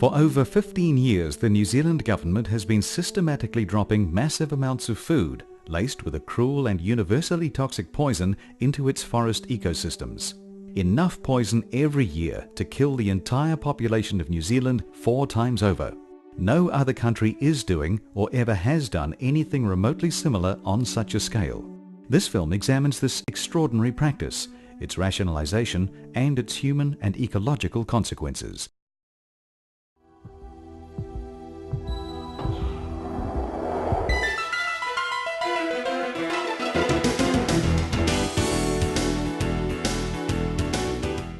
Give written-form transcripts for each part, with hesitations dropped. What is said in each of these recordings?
For over 15 years, the New Zealand government has been systematically dropping massive amounts of food laced with a cruel and universally toxic poison into its forest ecosystems. Enough poison every year to kill the entire population of New Zealand 4 times over. No other country is doing or ever has done anything remotely similar on such a scale. This film examines this extraordinary practice, its rationalization, and its human and ecological consequences.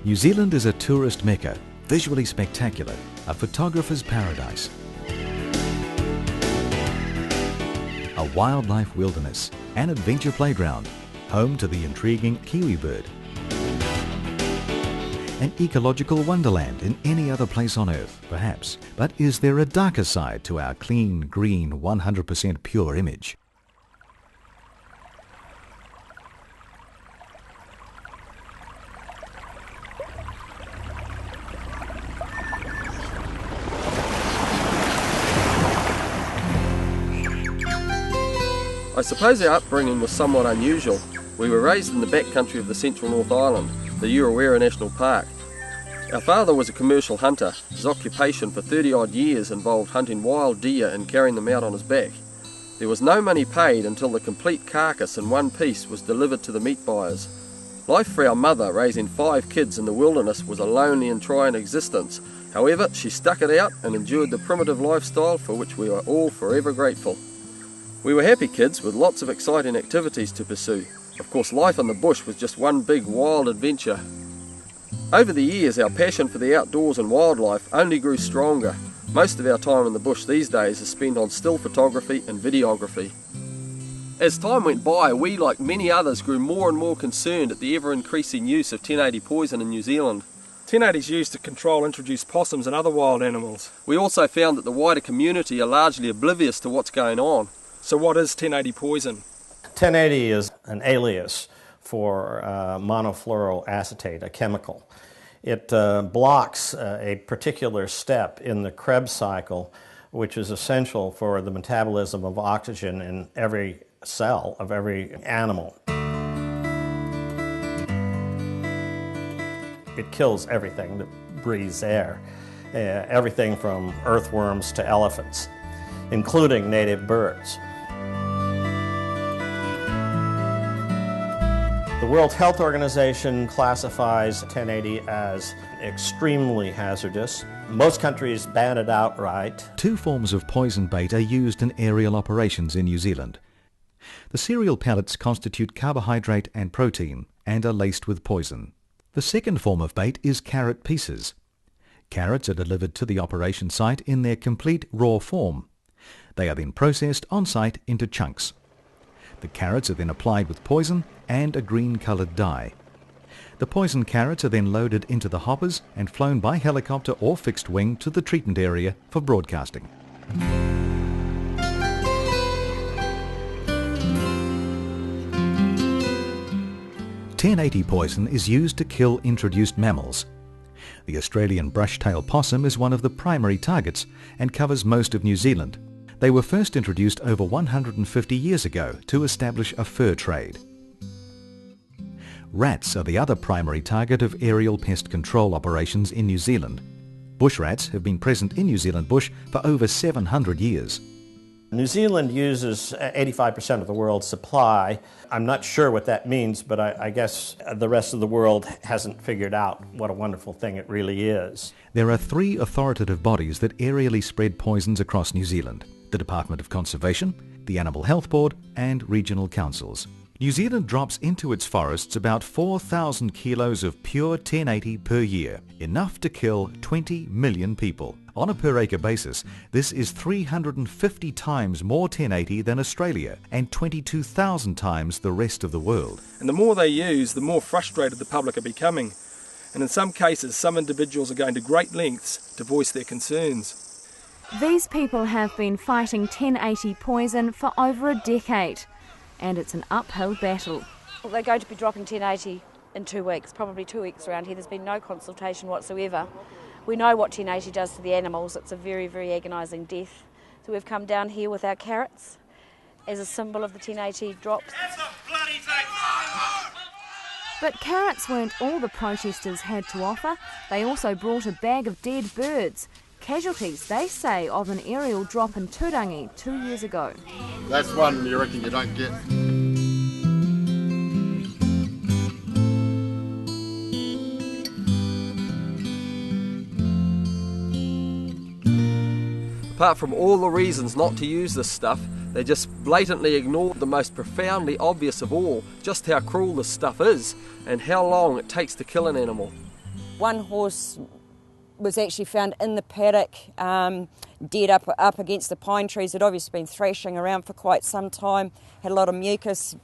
New Zealand is a tourist mecca, visually spectacular, a photographer's paradise, a wildlife wilderness, an adventure playground, home to the intriguing kiwi bird, an ecological wonderland in any other place on Earth, perhaps. But is there a darker side to our clean, green, 100% pure image? I suppose our upbringing was somewhat unusual. We were raised in the backcountry of the central North Island, the Urewera National Park. Our father was a commercial hunter. His occupation for 30-odd years involved hunting wild deer and carrying them out on his back. There was no money paid until the complete carcass in one piece was delivered to the meat buyers. Life for our mother, raising 5 kids in the wilderness, was a lonely and trying existence. However, she stuck it out and endured the primitive lifestyle for which we are all forever grateful. We were happy kids with lots of exciting activities to pursue. Of course, life in the bush was just one big wild adventure. Over the years, our passion for the outdoors and wildlife only grew stronger. Most of our time in the bush these days is spent on still photography and videography. As time went by, we, like many others, grew more and more concerned at the ever-increasing use of 1080 poison in New Zealand. 1080 is used to control introduced possums and other wild animals. We also found that the wider community are largely oblivious to what's going on. So what is 1080 poison? 1080 is an alias for monofluoroacetate, a chemical. It blocks a particular step in the Krebs cycle, which is essential for the metabolism of oxygen in every cell of every animal. It kills everything that breathes air, everything from earthworms to elephants, including native birds. The World Health Organization classifies 1080 as extremely hazardous. Most countries ban it outright. 2 forms of poison bait are used in aerial operations in New Zealand. The cereal pellets constitute carbohydrate and protein and are laced with poison. The second form of bait is carrot pieces. Carrots are delivered to the operation site in their complete raw form. They are then processed on-site into chunks. The carrots are then applied with poison and a green-coloured dye. The poisoned carrots are then loaded into the hoppers and flown by helicopter or fixed wing to the treatment area for broadcasting. 1080 poison is used to kill introduced mammals. The Australian brush-tailed possum is one of the primary targets and covers most of New Zealand. They were first introduced over 150 years ago to establish a fur trade. Rats are the other primary target of aerial pest control operations in New Zealand. Bush rats have been present in New Zealand bush for over 700 years. New Zealand uses 85% of the world's supply. I'm not sure what that means, but I guess the rest of the world hasn't figured out what a wonderful thing it really is. There are 3 authoritative bodies that aerially spread poisons across New Zealand: the Department of Conservation, the Animal Health Board, and regional councils. New Zealand drops into its forests about 4,000 kilos of pure 1080 per year, enough to kill 20 million people. On a per acre basis, this is 350 times more 1080 than Australia and 22,000 times the rest of the world. And the more they use, the more frustrated the public are becoming. And in some cases, some individuals are going to great lengths to voice their concerns. These people have been fighting 1080 poison for over a decade, and it's an uphill battle. They're going to be dropping 1080 in 2 weeks, probably 2 weeks around here. There's been no consultation whatsoever. We know what 1080 does to the animals. It's a very, very agonising death. So we've come down here with our carrots as a symbol of the 1080 drops. But carrots weren't all the protesters had to offer. They also brought a bag of dead birds. Casualties, they say, of an aerial drop in Turangi 2 years ago. That's one you reckon you don't get. Apart from all the reasons not to use this stuff, they just blatantly ignore the most profoundly obvious of all, just how cruel this stuff is and how long it takes to kill an animal. One horse was actually found in the paddock, dead up against the pine trees. It obviously been thrashing around for quite some time, had a lot of mucus,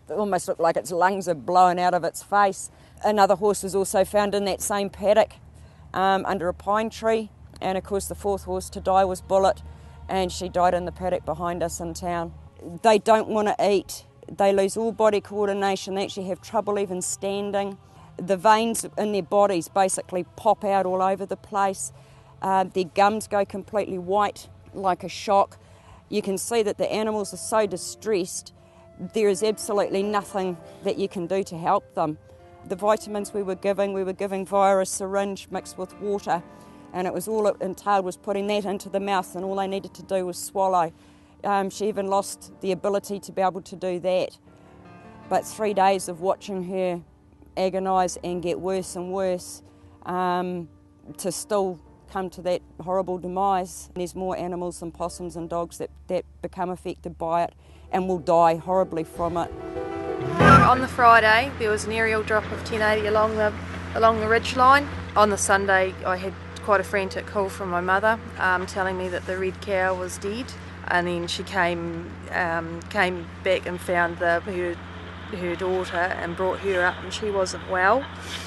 it almost looked like its lungs had blown out of its face. Another horse was also found in that same paddock under a pine tree, and of course the fourth horse to die was Bullet, and she died in the paddock behind us in town. They don't want to eat, they lose all body coordination, they actually have trouble even standing. The veins in their bodies basically pop out all over the place. Their gums go completely white like a shock. You can see that the animals are so distressed, there is absolutely nothing that you can do to help them. The vitamins we were giving via a syringe mixed with water, and it was all it entailed was putting that into the mouth, and all they needed to do was swallow. She even lost the ability to be able to do that. But 3 days of watching her agonise and get worse and worse to still come to that horrible demise. There's more animals than possums and dogs that become affected by it and will die horribly from it. On the Friday there was an aerial drop of 1080 along the ridge line. On the Sunday I had quite a frantic call from my mother telling me that the red cow was dead, and then she came back and found her daughter and brought her up, and she wasn't well.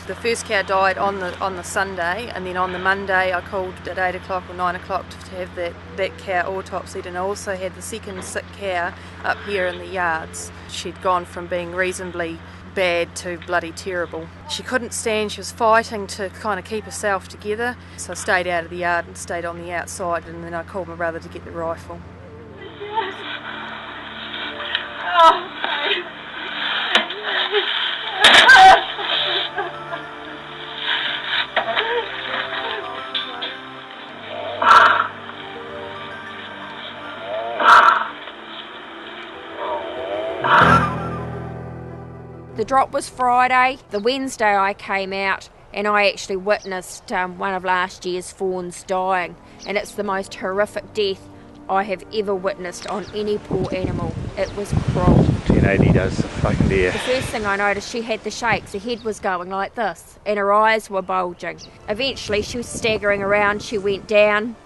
The first cow died on the Sunday, and then on the Monday I called at 8 o'clock or 9 o'clock to have that cow autopsied, and I also had the second sick cow up here in the yards. She'd gone from being reasonably bad to bloody terrible. She couldn't stand, she was fighting to kind of keep herself together, so I stayed out of the yard and stayed on the outside, and then I called my brother to get the rifle. The drop was Friday. The Wednesday I came out and I actually witnessed one of last year's fawns dying, and it's the most horrific death I have ever witnessed on any poor animal. It was cruel. 1080 does the fucking dear. The first thing I noticed, she had the shakes. Her head was going like this and her eyes were bulging. Eventually she was staggering around, she went down.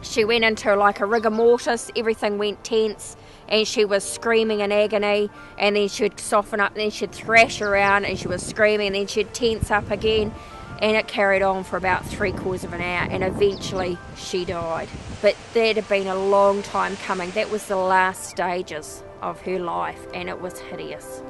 She went into like a rigor mortis, everything went tense, and she was screaming in agony, and then she'd soften up, and then she'd thrash around, and she was screaming, and then she'd tense up again, and it carried on for about 3/4 of an hour, and eventually she died. But that had been a long time coming. That was the last stages of her life, and it was hideous.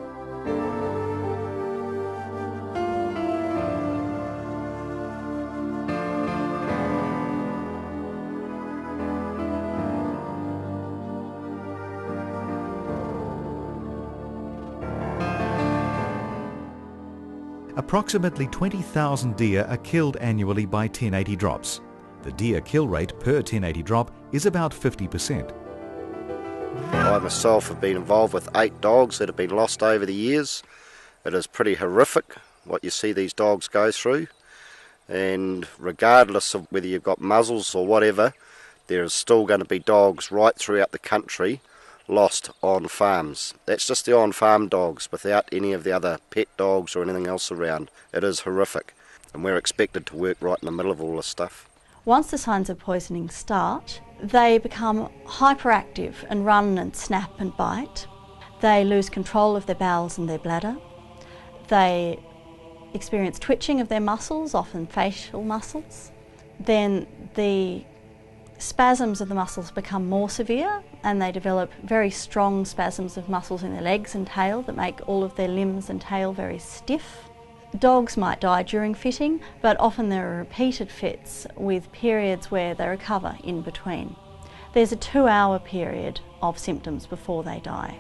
Approximately 20,000 deer are killed annually by 1080 drops. The deer kill rate per 1080 drop is about 50%. I myself have been involved with 8 dogs that have been lost over the years. It is pretty horrific what you see these dogs go through, and regardless of whether you've got muzzles or whatever, there is still going to be dogs right throughout the country lost on farms. That's just the on-farm dogs without any of the other pet dogs or anything else around. It is horrific, and we're expected to work right in the middle of all this stuff. Once the signs of poisoning start, they become hyperactive and run and snap and bite. They lose control of their bowels and their bladder. They experience twitching of their muscles, often facial muscles. Then the spasms of the muscles become more severe, and they develop very strong spasms of muscles in their legs and tail that make all of their limbs and tail very stiff. Dogs might die during fitting, but often there are repeated fits with periods where they recover in between. There's a 2-hour period of symptoms before they die.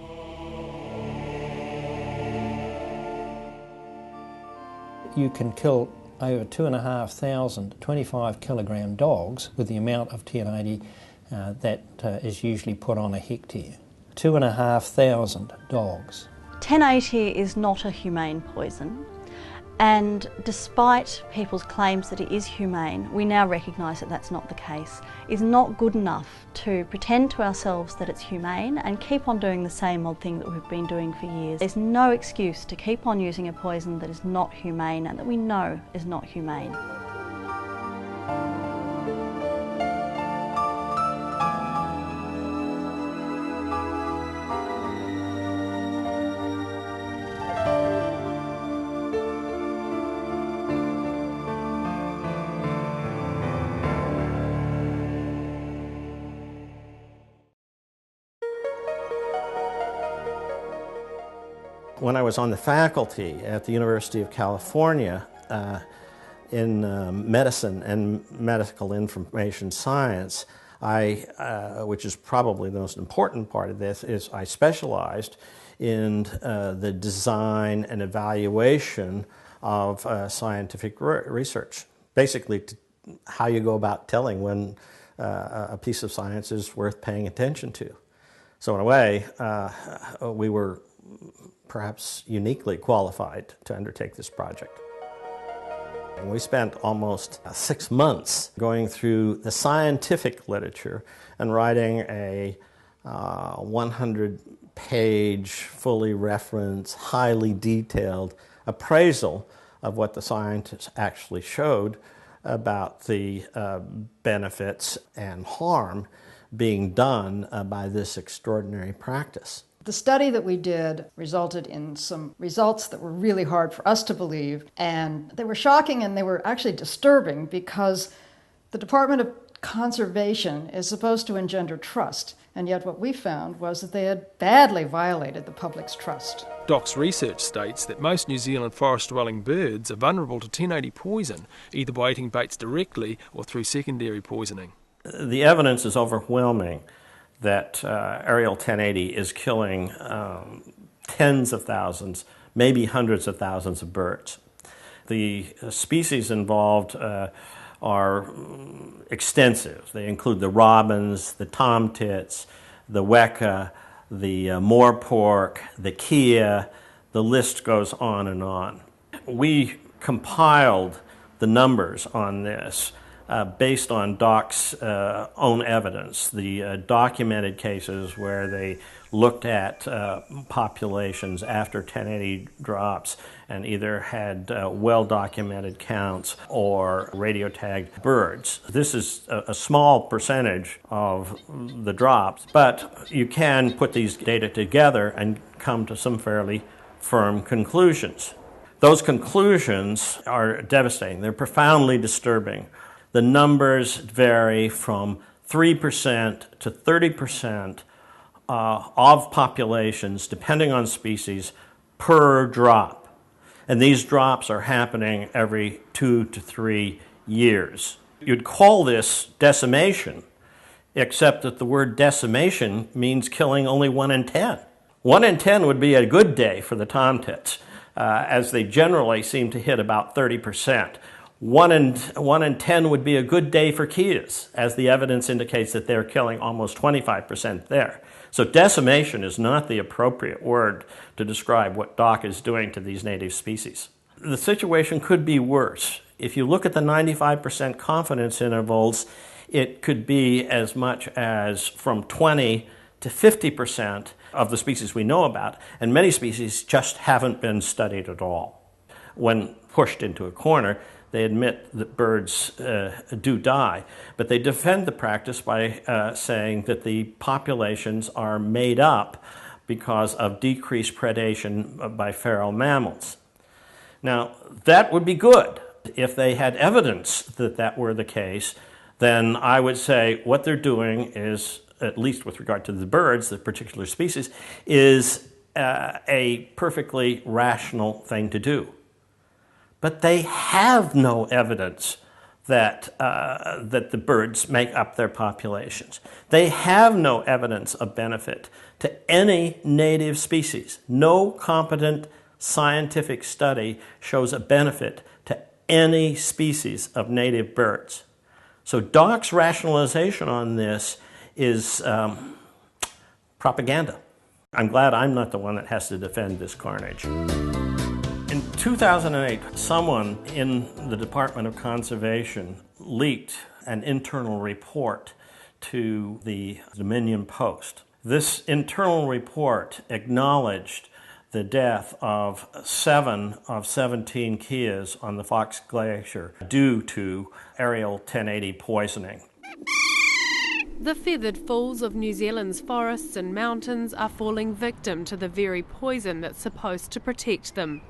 You can kill over 2,500 25-kilogram dogs with the amount of TN80 that is usually put on a hectare. 2,500 dogs. 1080 is not a humane poison, and despite people's claims that it is humane, we now recognise that that's not the case. It's not good enough to pretend to ourselves that it's humane and keep on doing the same old thing that we've been doing for years. There's no excuse to keep on using a poison that is not humane and that we know is not humane. When I was on the faculty at the University of California in medicine and medical information science, which is probably the most important part of this, is I specialized in the design and evaluation of scientific research. Basically, how you go about telling when a piece of science is worth paying attention to. So in a way, we were perhaps uniquely qualified to undertake this project. And we spent almost 6 months going through the scientific literature and writing a 100-page, fully referenced, highly detailed appraisal of what the scientists actually showed about the benefits and harm being done by this extraordinary practice. The study that we did resulted in some results that were really hard for us to believe, and they were shocking and they were actually disturbing because the Department of Conservation is supposed to engender trust, and yet what we found was that they had badly violated the public's trust. DOC's research states that most New Zealand forest-dwelling birds are vulnerable to 1080 poison, either by eating baits directly or through secondary poisoning. The evidence is overwhelming that aerial 1080 is killing tens of thousands, maybe hundreds of thousands of birds. The species involved are extensive. They include the robins, the tomtits, the weka, the moorpork, the kea. The list goes on and on. We compiled the numbers on this based on DOC's own evidence, the documented cases where they looked at populations after 1080 drops and either had well-documented counts or radio-tagged birds. This is a small percentage of the drops, but you can put these data together and come to some fairly firm conclusions. Those conclusions are devastating. They're profoundly disturbing. The numbers vary from 3% to 30% of populations, depending on species, per drop. And these drops are happening every 2 to 3 years. You'd call this decimation, except that the word decimation means killing only 1 in 10. 1 in 10 would be a good day for the tomtits, as they generally seem to hit about 30%. 1 in 10 would be a good day for keas, as the evidence indicates that they're killing almost 25% there. So decimation is not the appropriate word to describe what DOC is doing to these native species. The situation could be worse. If you look at the 95% confidence intervals, it could be as much as from 20 to 50% of the species we know about, and many species just haven't been studied at all. When pushed into a corner, they admit that birds do die, but they defend the practice by saying that the populations are made up because of decreased predation by feral mammals. Now, that would be good. If they had evidence that that were the case, then I would say what they're doing is, at least with regard to the birds, the particular species, is a perfectly rational thing to do. but they have no evidence that the birds make up their populations. They have no evidence of benefit to any native species. No competent scientific study shows a benefit to any species of native birds. So DOC's rationalization on this is propaganda. I'm glad I'm not the one that has to defend this carnage. In 2008, someone in the Department of Conservation leaked an internal report to the Dominion Post. This internal report acknowledged the death of 7 of 17 keas on the Fox Glacier due to aerial 1080 poisoning. The feathered fools of New Zealand's forests and mountains are falling victim to the very poison that's supposed to protect them.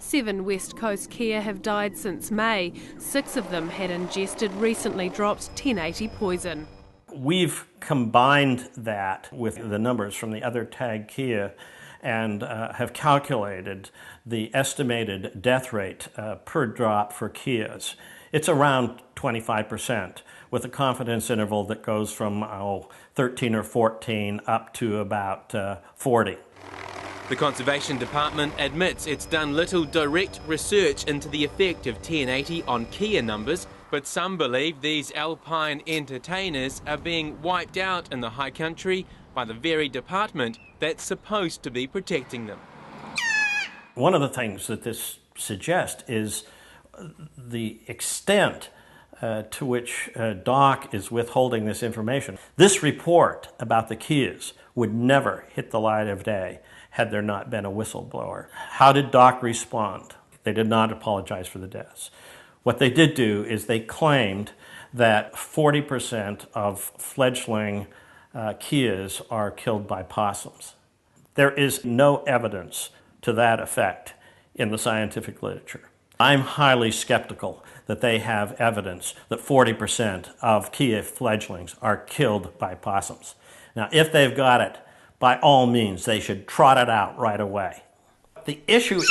7 West Coast kea have died since May. 6 of them had ingested recently dropped 1080 poison. We've combined that with the numbers from the other tag kea and have calculated the estimated death rate per drop for keas. It's around 25%, with a confidence interval that goes from 13 or 14 up to about 40. The Conservation Department admits it's done little direct research into the effect of 1080 on kea numbers, but some believe these alpine entertainers are being wiped out in the high country by the very department that's supposed to be protecting them. One of the things that this suggests is the extent to which DOC is withholding this information. This report about the keas would never hit the light of day had there not been a whistleblower. How did DOC respond? They did not apologize for the deaths. What they did do is they claimed that 40% of fledgling keas are killed by possums. There is no evidence to that effect in the scientific literature. I'm highly skeptical that they have evidence that 40% of kea fledglings are killed by possums. Now, if they've got it, by all means, they should trot it out right away. The issue is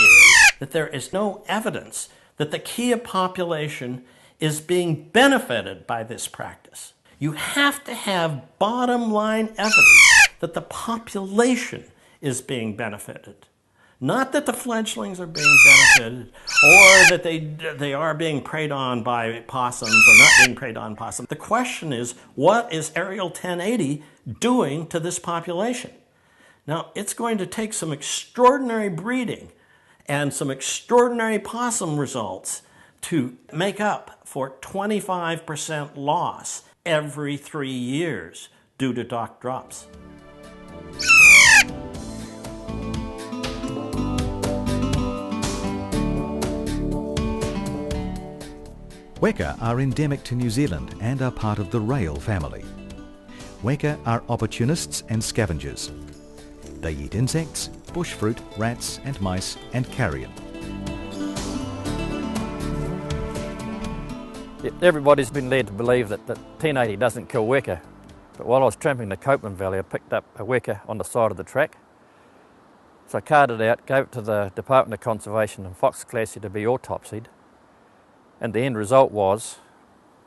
that there is no evidence that the kea population is being benefited by this practice. You have to have bottom line evidence that the population is being benefited. Not that the fledglings are being benefited or that they are being preyed on by possums or not being preyed on possums. The question is, what is aerial 1080 doing to this population? Now, it's going to take some extraordinary breeding and some extraordinary possum results to make up for 25% loss every 3 years due to DOC drops. Weka are endemic to New Zealand and are part of the rail family. Weka are opportunists and scavengers. They eat insects, bush fruit, rats and mice and carrion. Everybody's been led to believe that 1080 doesn't kill weka, but while I was tramping the Copeland Valley I picked up a weka on the side of the track. So I carted it out, gave it to the Department of Conservation and Fox Glacier to be autopsied, and the end result was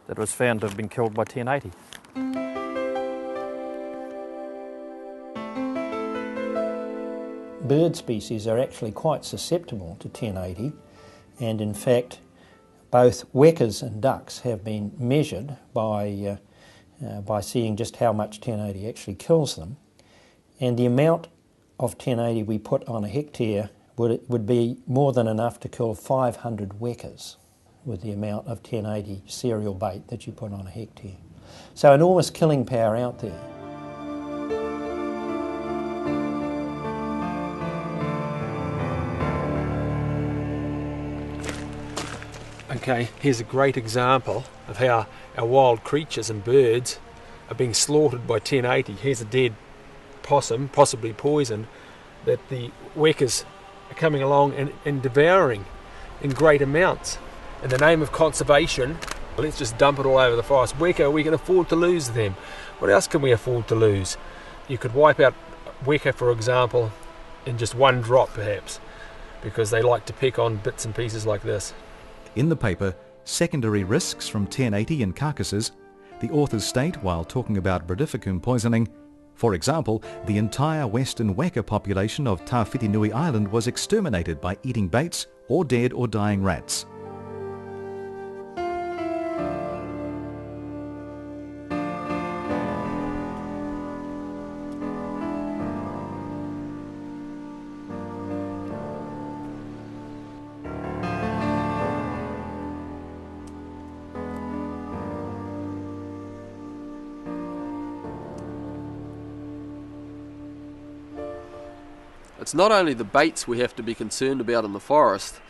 that it was found to have been killed by 1080. Bird species are actually quite susceptible to 1080, and in fact both wekas and ducks have been measured by seeing just how much 1080 actually kills them, and the amount of 1080 we put on a hectare would be more than enough to kill 500 wekas with the amount of 1080 cereal bait that you put on a hectare. So enormous killing power out there. Okay, here's a great example of how our wild creatures and birds are being slaughtered by 1080. Here's a dead possum, possibly poisoned, that the wekas are coming along and devouring in great amounts. In the name of conservation, let's just dump it all over the forest. Weka, we can afford to lose them. What else can we afford to lose? You could wipe out weka, for example, in just one drop perhaps, because they like to pick on bits and pieces like this. In the paper, Secondary Risks from 1080 in Carcasses, the authors state, while talking about Brodifacoum poisoning, for example, the entire western weka population of Tawhitinui Island was exterminated by eating baits or dead or dying rats. It's not only the baits we have to be concerned about in the forest,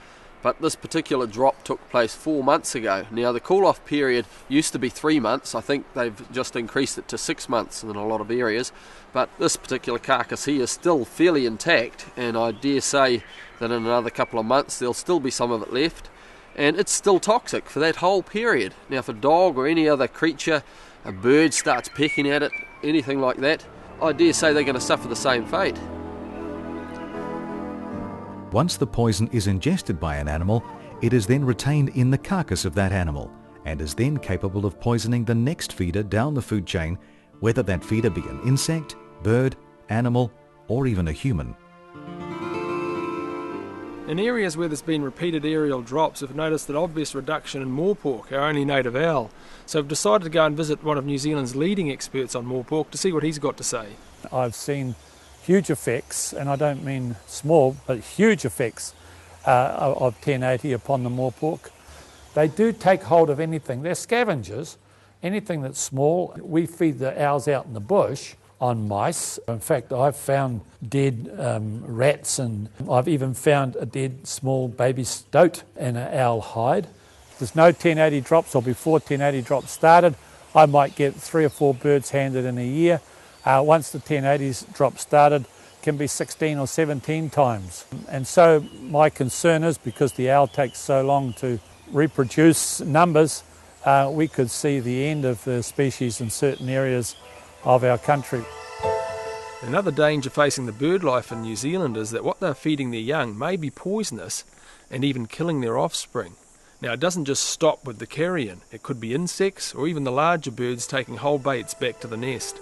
but this particular drop took place 4 months ago. Now the cool-off period used to be 3 months. I think they've just increased it to 6 months in a lot of areas, but this particular carcass here is still fairly intact, and I dare say that in another couple of months there'll still be some of it left, and it's still toxic for that whole period. Now if a dog or any other creature, a bird starts pecking at it, anything like that, I dare say they're going to suffer the same fate. Once the poison is ingested by an animal, it is then retained in the carcass of that animal and is then capable of poisoning the next feeder down the food chain, whether that feeder be an insect, bird, animal, or even a human. In areas where there's been repeated aerial drops, we've noticed an obvious reduction in moorpork, our only native owl. So I've decided to go and visit one of New Zealand's leading experts on moorpork to see what he's got to say. I've seen huge effects, and I don't mean small, but huge effects of 1080 upon the moorpork. They do take hold of anything. They're scavengers. Anything that's small, we feed the owls out in the bush on mice. In fact, I've found dead rats, and I've even found a dead small baby stoat in an owl hide. There's no 1080 drops, or before 1080 drops started, I might get 3 or 4 birds handed in a year. Once the 1080s drop started, can be 16 or 17 times. And so my concern is, because the owl takes so long to reproduce numbers, we could see the end of the species in certain areas of our country. Another danger facing the bird life in New Zealand is that what they're feeding their young may be poisonous and even killing their offspring. Now, it doesn't just stop with the carrion. It could be insects or even the larger birds taking whole baits back to the nest.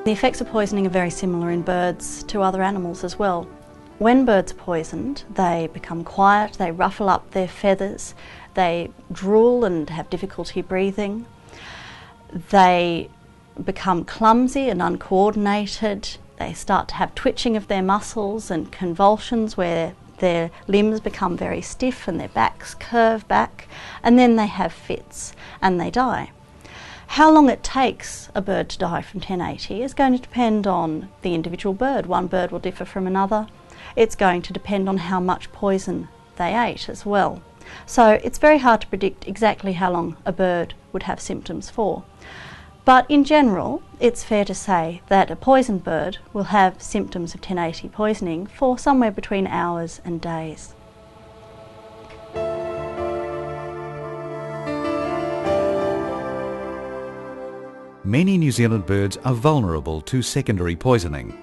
The effects of poisoning are very similar in birds to other animals as well. When birds are poisoned, they become quiet, they ruffle up their feathers, they drool and have difficulty breathing, they become clumsy and uncoordinated, they start to have twitching of their muscles and convulsions where their limbs become very stiff and their backs curve back, and then they have fits and they die. How long it takes a bird to die from 1080 is going to depend on the individual bird. One bird will differ from another. It's going to depend on how much poison they ate as well. So it's very hard to predict exactly how long a bird would have symptoms for. But in general, it's fair to say that a poisoned bird will have symptoms of 1080 poisoning for somewhere between hours and days. Many New Zealand birds are vulnerable to secondary poisoning.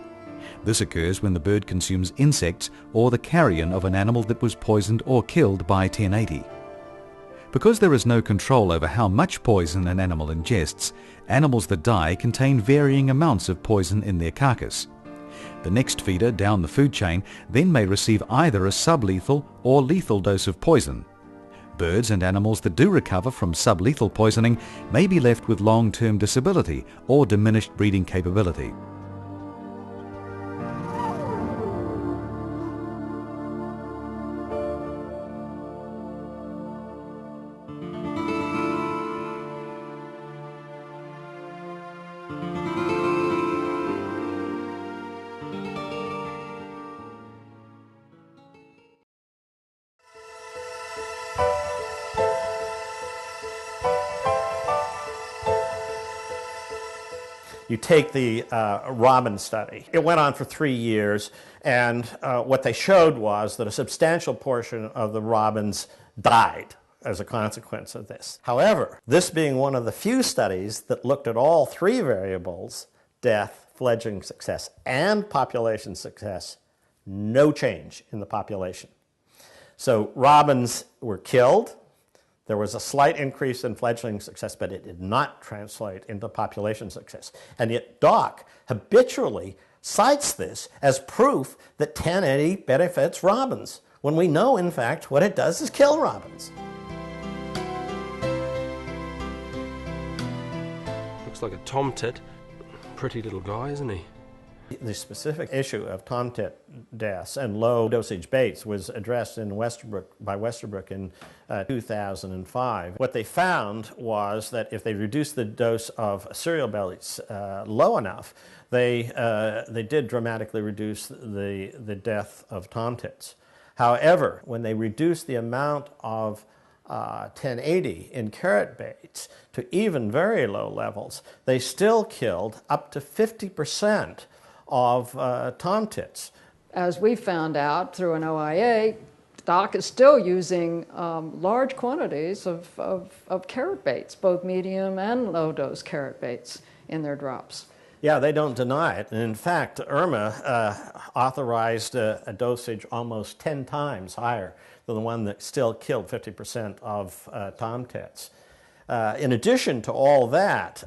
This occurs when the bird consumes insects or the carrion of an animal that was poisoned or killed by 1080. Because there is no control over how much poison an animal ingests, animals that die contain varying amounts of poison in their carcass. The next feeder down the food chain then may receive either a sublethal or lethal dose of poison. Birds and animals that do recover from sublethal poisoning may be left with long-term disability or diminished breeding capability. You take the robin study. It went on for 3 years, and what they showed was that a substantial portion of the robins died as a consequence of this. However, this being one of the few studies that looked at all 3 variables, death, fledgling success, and population success, no change in the population. So robins were killed. There was a slight increase in fledgling success, but it did not translate into population success. And yet Doc habitually cites this as proof that 1080 benefits robins, when we know, in fact, what it does is kill robins. Looks like a tomtit. Pretty little guy, isn't he? The specific issue of tomtit deaths and low dosage baits was addressed in by Westerbrook in 2005. What they found was that if they reduced the dose of cereal bellies low enough, they did dramatically reduce the death of tomtits. However, when they reduced the amount of 1080 in carrot baits to even very low levels, they still killed up to 50% of tomtits. As we found out through an OIA, Doc is still using large quantities of carrot baits, both medium and low dose carrot baits in their drops. Yeah, they don't deny it. And in fact, IRMA authorized a dosage almost 10 times higher than the one that still killed 50% of tomtits. In addition to all that,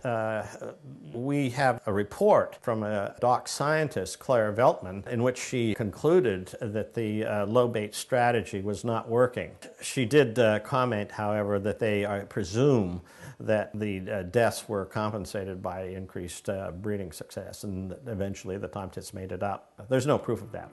we have a report from a Doc scientist, Claire Veltman, in which she concluded that the low bait strategy was not working. She did comment, however, that they presume that the deaths were compensated by increased breeding success, and that eventually the tomtits made it up. There's no proof of that.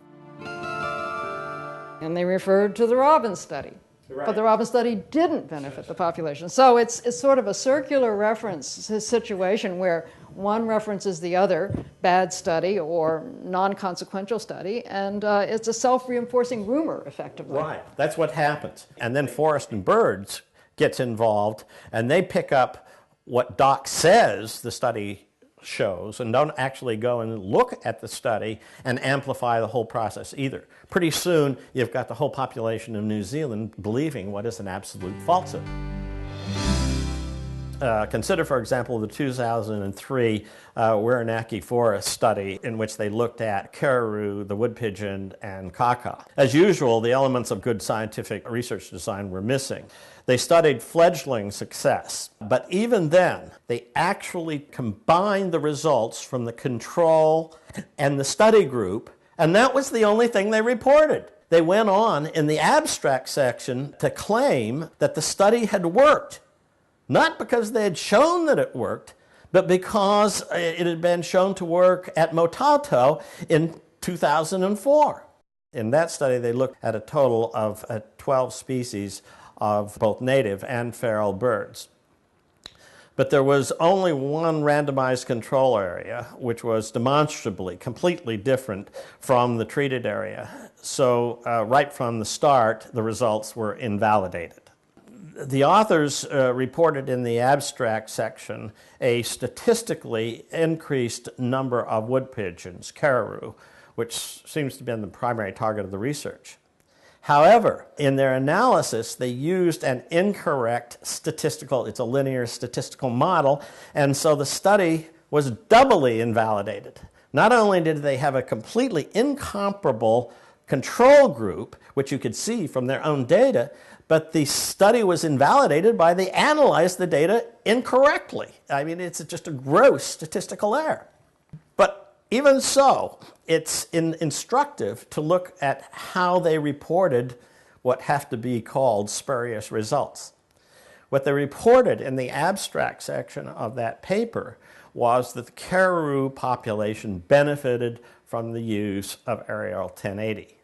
And they referred to the robin study. Right. But the robin study didn't benefit the population. So it's sort of a circular reference situation where one references the other, bad study or non-consequential study, and it's a self-reinforcing rumor, effectively. Right, that's what happens. And then Forest and Birds gets involved, and they pick up what Doc says the study shows and don't actually go and look at the study and amplify the whole process either. Pretty soon, you've got the whole population of New Zealand believing what is an absolute falsehood. Consider, for example, the 2003 Whirinaki Forest study in which they looked at caribou, the wood pigeon, and kaka. As usual, the elements of good scientific research design were missing. They studied fledgling success, but even then, they actually combined the results from the control and the study group, and that was the only thing they reported. They went on in the abstract section to claim that the study had worked. Not because they had shown that it worked, but because it had been shown to work at Motauto in 2004. In that study, they looked at a total of 12 species of both native and feral birds. But there was only one randomized control area, which was demonstrably completely different from the treated area. So right from the start, the results were invalidated. The authors reported in the abstract section a statistically increased number of wood pigeons, caribou, which seems to have been the primary target of the research. However, in their analysis, they used an incorrect it's a linear statistical model, and so the study was doubly invalidated. Not only did they have a completely incomparable control group, which you could see from their own data, but the study was invalidated by they analyzed the data incorrectly. I mean, it's just a gross statistical error. But even so, it's instructive to look at how they reported what have to be called spurious results. What they reported in the abstract section of that paper was that the caribou population benefited from the use of aerial 1080.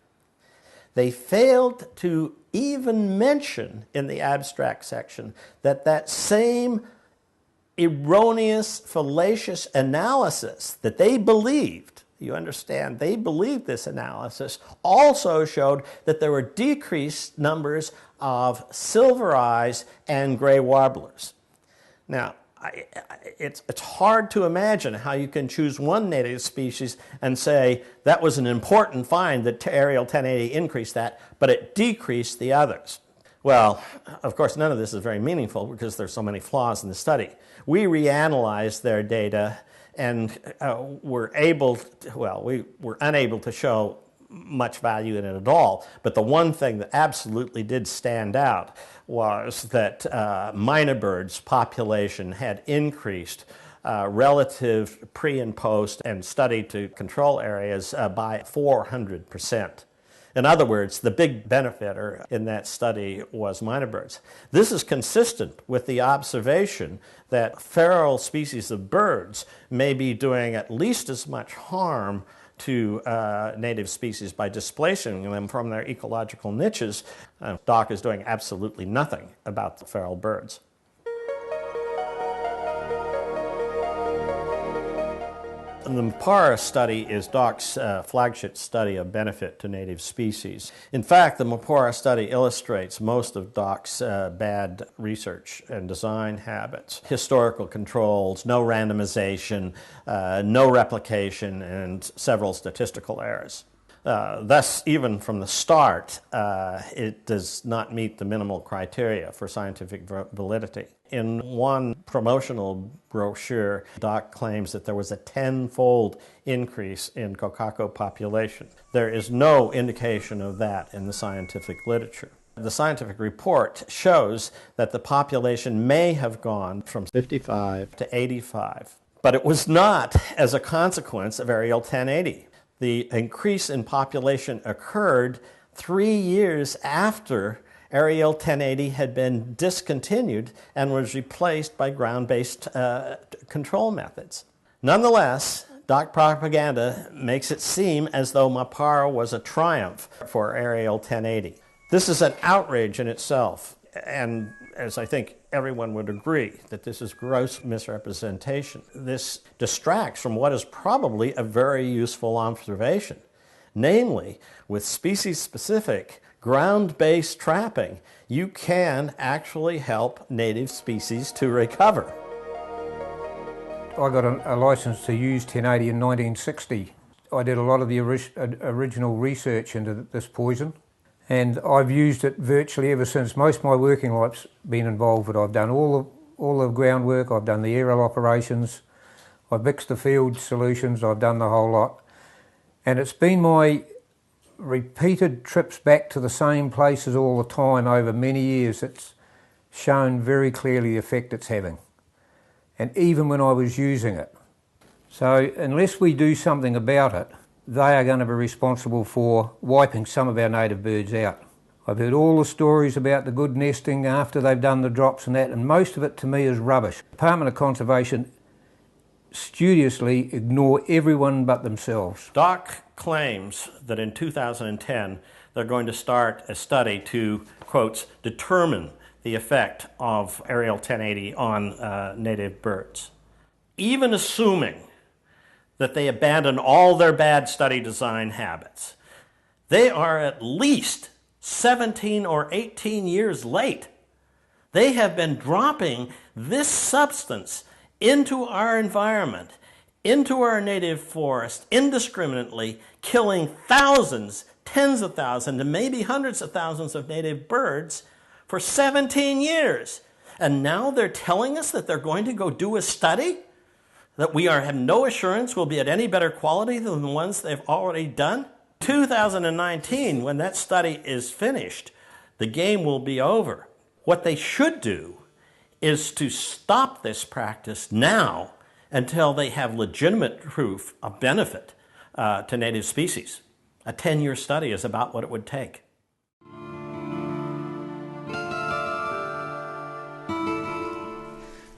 They failed to even mention in the abstract section that that same erroneous, fallacious analysis that they believed, you understand, they believed this analysis, also showed that there were decreased numbers of silver eyes and gray warblers. Now, it's hard to imagine how you can choose one native species and say that was an important find that aerial 1080 increased that, but it decreased the others. Well, of course, none of this is very meaningful because there's so many flaws in the study. We reanalyzed their data and we were unable to show much value in it at all. But the one thing that absolutely did stand out was that minor birds population had increased relative pre and post and study to control areas by 400%. In other words, the big benefiter in that study was minor birds. This is consistent with the observation that feral species of birds may be doing at least as much harm to native species by displacing them from their ecological niches. DOC is doing absolutely nothing about the feral birds. The Mapara study is DOC's flagship study of benefit to native species. In fact, the Mapara study illustrates most of DOC's bad research and design habits. Historical controls, no randomization, no replication, and several statistical errors. Thus, even from the start, it does not meet the minimal criteria for scientific validity. In one promotional brochure, DOC claims that there was a 10-fold increase in kokako population. There is no indication of that in the scientific literature. The scientific report shows that the population may have gone from 55 to 85, but it was not as a consequence of Aerial 1080. The increase in population occurred 3 years after Aerial 1080 had been discontinued and was replaced by ground-based control methods. Nonetheless, DOC propaganda makes it seem as though Mapara was a triumph for Aerial 1080. This is an outrage in itself, and as I think everyone would agree, that this is gross misrepresentation. This distracts from what is probably a very useful observation. Namely, with species-specific, ground-based trapping, you can actually help native species to recover. I got a license to use 1080 in 1960. I did a lot of the original research into this poison, and I've used it virtually ever since. Most of my working life's been involved with it. I've done all the groundwork, I've done the aerial operations, I've mixed the field solutions, I've done the whole lot. And it's been my repeated trips back to the same places all the time over many years that's shown very clearly the effect it's having. And even when I was using it. So unless we do something about it, they are going to be responsible for wiping some of our native birds out. I've heard all the stories about the good nesting after they've done the drops and that, and most of it to me is rubbish. The Department of Conservation studiously ignore everyone but themselves. DOC claims that in 2010 they're going to start a study to, quotes, determine the effect of Aerial 1080 on native birds. Even assuming that they abandon all their bad study design habits, they are at least 17 or 18 years late. They have been dropping this substance into our environment, into our native forest, indiscriminately, killing thousands, tens of thousands, and maybe hundreds of thousands of native birds for 17 years. And now they're telling us that they're going to go do a study that we have no assurance will be at any better quality than the ones they've already done? 2019, when that study is finished, the game will be over. What they should do is to stop this practice now until they have legitimate proof of benefit to native species. A 10-year study is about what it would take.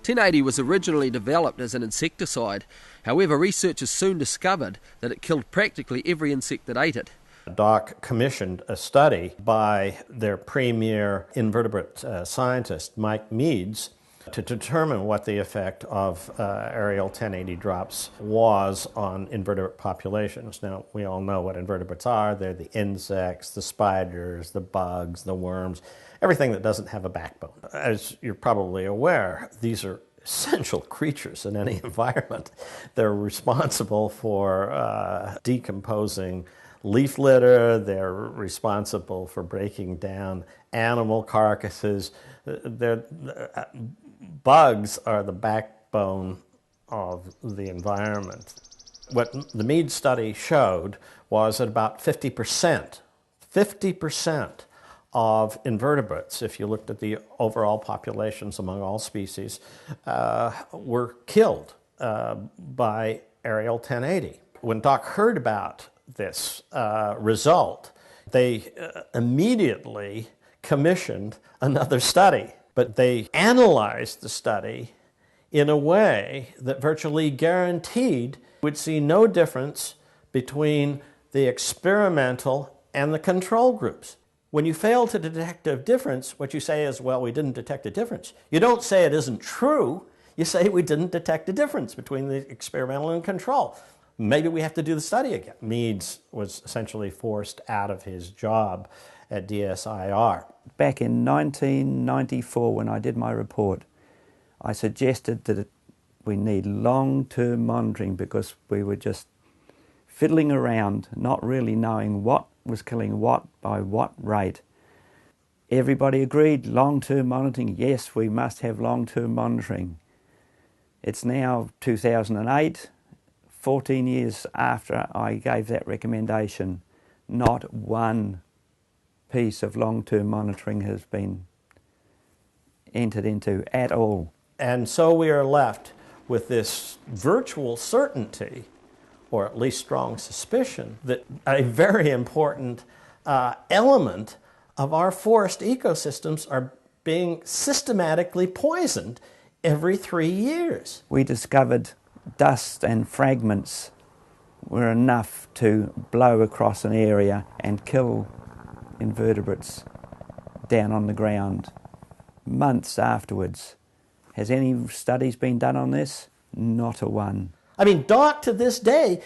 Tin80 was originally developed as an insecticide. However, researchers soon discovered that it killed practically every insect that ate it. DOC commissioned a study by their premier invertebrate scientist, Mike Meads, to determine what the effect of Aerial 1080 drops was on invertebrate populations. Now, we all know what invertebrates are. They're the insects, the spiders, the bugs, the worms, everything that doesn't have a backbone. As you're probably aware, these are essential creatures in any environment. They're responsible for decomposing leaf litter. They're responsible for breaking down animal carcasses. Bugs are the backbone of the environment. What the Mead study showed was at about 50%. 50% of invertebrates, if you looked at the overall populations among all species, were killed by aerial 1080. When Doc heard about this result, they immediately commissioned another study, but they analyzed the study in a way that virtually guaranteed would see no difference between the experimental and the control groups. When you fail to detect a difference, what you say is, well, we didn't detect a difference. You don't say it isn't true. You say we didn't detect a difference between the experimental and control. Maybe we have to do the study again. Meads was essentially forced out of his job at DSIR. Back in 1994, when I did my report, I suggested that we need long-term monitoring because we were just fiddling around, not really knowing what was killing what by what rate. Everybody agreed, long-term monitoring, yes, we must have long-term monitoring. It's now 2008, 14 years after I gave that recommendation. Not one piece of long-term monitoring has been entered into at all. And so we are left with this virtual certainty, or at least strong suspicion, that a very important element of our forest ecosystems are being systematically poisoned every 3 years. We discovered dust and fragments were enough to blow across an area and kill invertebrates down on the ground. Months afterwards, has any studies been done on this? Not a one. I mean, Doc to this day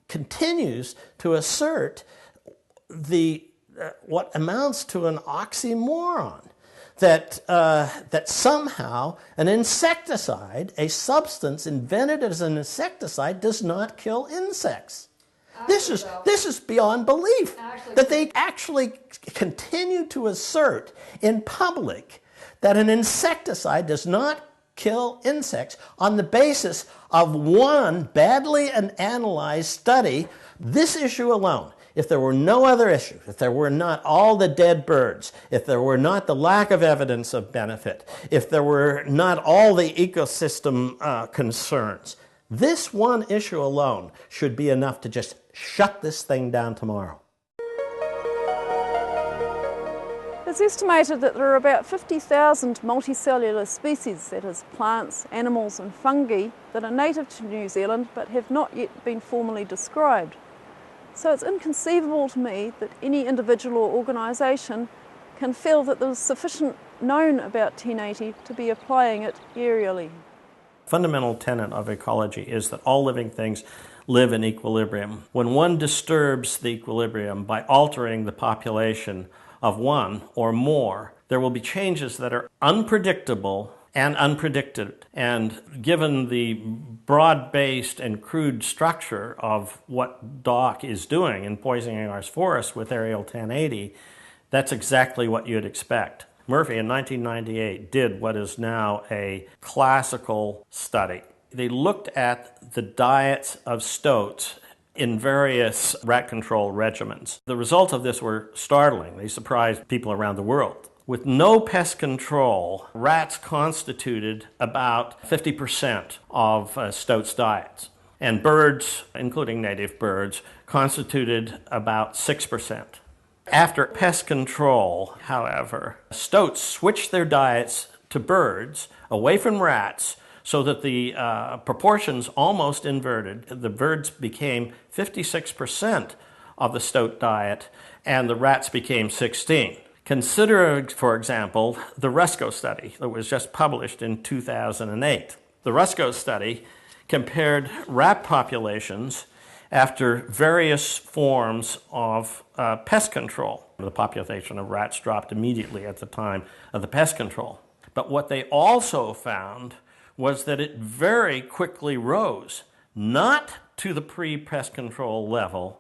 continues to assert what amounts to an oxymoron, that somehow an insecticide, a substance invented as an insecticide, does not kill insects. This is beyond belief, that they actually continue to assert in public that an insecticide does not kill insects on the basis of one badly analyzed study. This issue alone, if there were no other issues, if there were not all the dead birds, if there were not the lack of evidence of benefit, if there were not all the ecosystem concerns, this one issue alone should be enough to just shut this thing down tomorrow. It's estimated that there are about 50,000 multicellular species, that is plants, animals and fungi, that are native to New Zealand but have not yet been formally described. So it's inconceivable to me that any individual or organisation can feel that there's sufficient known about 1080 to be applying it aerially. Fundamental tenet of ecology is that all living things live in equilibrium. When one disturbs the equilibrium by altering the population of one or more, there will be changes that are unpredictable and unpredicted. And given the broad-based and crude structure of what Doc is doing in poisoning our forests with aerial 1080, that's exactly what you'd expect. Murphy in 1998 did what is now a classical study. They looked at the diets of stoats in various rat control regimens. The results of this were startling. They surprised people around the world. With no pest control, rats constituted about 50% of stoats' diets. And birds, including native birds, constituted about 6%. After pest control, however, stoats switched their diets to birds, away from rats, so that the proportions almost inverted. The birds became 56% of the stoat diet, and the rats became 16%. Consider, for example, the Rusco study that was just published in 2008. The Rusco study compared rat populations after various forms of pest control. The population of rats dropped immediately at the time of the pest control. But what they also found was that it very quickly rose, not to the pre-pest control level,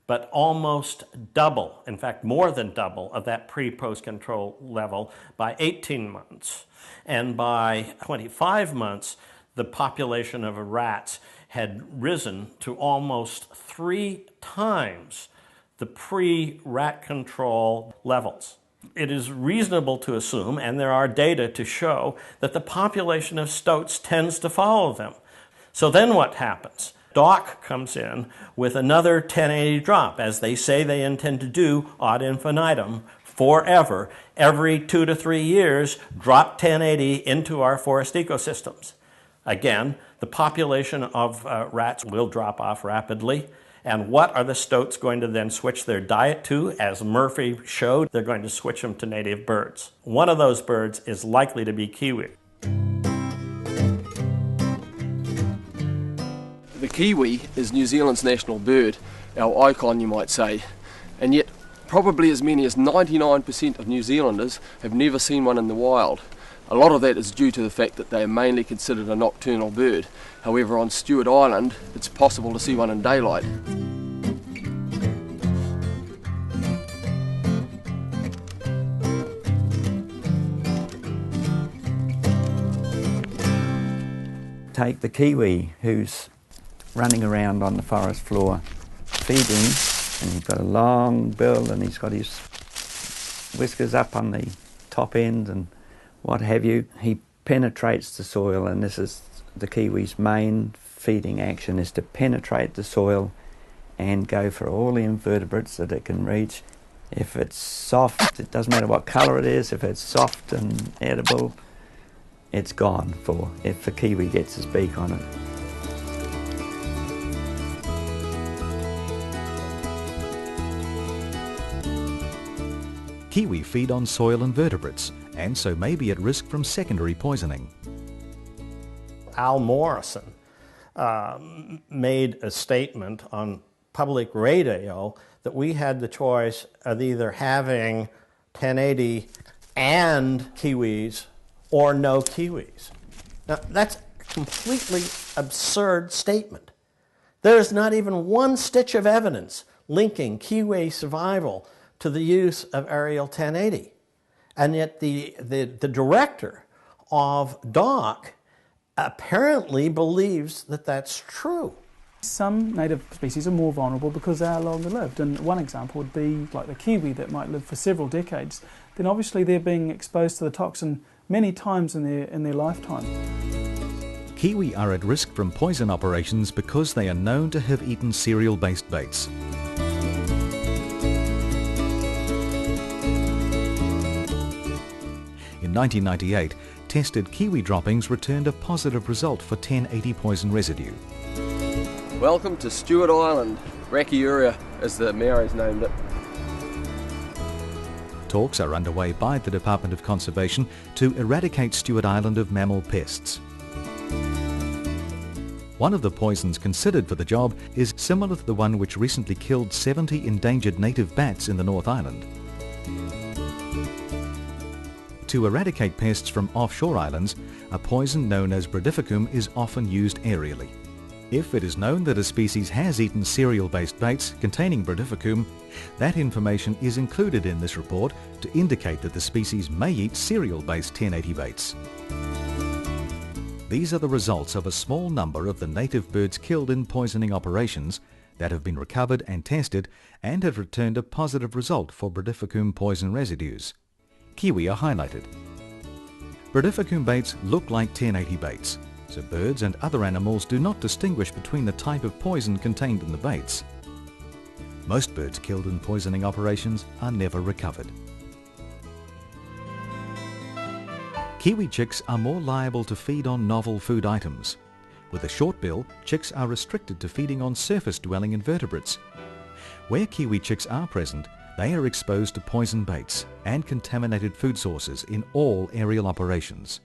but almost double, in fact more than double, of that pre-post control level by 18 months. And by 25 months, the population of rats had risen to almost 3 times the pre-rat control levels. It is reasonable to assume, and there are data to show, that the population of stoats tends to follow them. So then what happens? DOC comes in with another 1080 drop, as they say they intend to do ad infinitum, forever. Every 2 to 3 years, drop 1080 into our forest ecosystems. Again, the population of rats will drop off rapidly. And what are the stoats going to then switch their diet to? As Murphy showed, they're going to switch them to native birds. One of those birds is likely to be kiwi. The kiwi is New Zealand's national bird, our icon you might say, and yet probably as many as 99% of New Zealanders have never seen one in the wild. A lot of that is due to the fact that they are mainly considered a nocturnal bird. However, on Stewart Island, it's possible to see one in daylight. Take the kiwi who's running around on the forest floor feeding, and he's got a long bill and he's got his whiskers up on the top end and what have you. He penetrates the soil, and this is the kiwi's main feeding action, is to penetrate the soil and go for all the invertebrates that it can reach. If it's soft, it doesn't matter what colour it is, if it's soft and edible, it's gone for if the kiwi gets his beak on it. Kiwi feed on soil invertebrates and so may be at risk from secondary poisoning. Al Morrison made a statement on public radio that we had the choice of either having 1080 and kiwis or no kiwis. Now, that's a completely absurd statement. There is not even one stitch of evidence linking kiwi survival to the use of aerial 1080. And yet the director of DOC apparently believes that that's true. Some native species are more vulnerable because they are longer lived, and one example would be like the kiwi that might live for several decades. Then obviously they're being exposed to the toxin many times in their lifetime. Kiwi are at risk from poison operations because they are known to have eaten cereal-based baits. In 1998, tested kiwi droppings returned a positive result for 1080 poison residue. Welcome to Stewart Island. Rakiuria, as the Maoris named it. Talks are underway by the Department of Conservation to eradicate Stewart Island of mammal pests. One of the poisons considered for the job is similar to the one which recently killed 70 endangered native bats in the North Island. To eradicate pests from offshore islands, a poison known as brodifacoum is often used aerially. If it is known that a species has eaten cereal-based baits containing brodifacoum, that information is included in this report to indicate that the species may eat cereal-based 1080 baits. These are the results of a small number of the native birds killed in poisoning operations that have been recovered and tested and have returned a positive result for brodifacoum poison residues. Kiwi are highlighted. Brodifacoum baits look like 1080 baits, so birds and other animals do not distinguish between the type of poison contained in the baits. Most birds killed in poisoning operations are never recovered. Kiwi chicks are more liable to feed on novel food items. With a short bill, chicks are restricted to feeding on surface-dwelling invertebrates. Where kiwi chicks are present, they are exposed to poison baits and contaminated food sources in all aerial operations.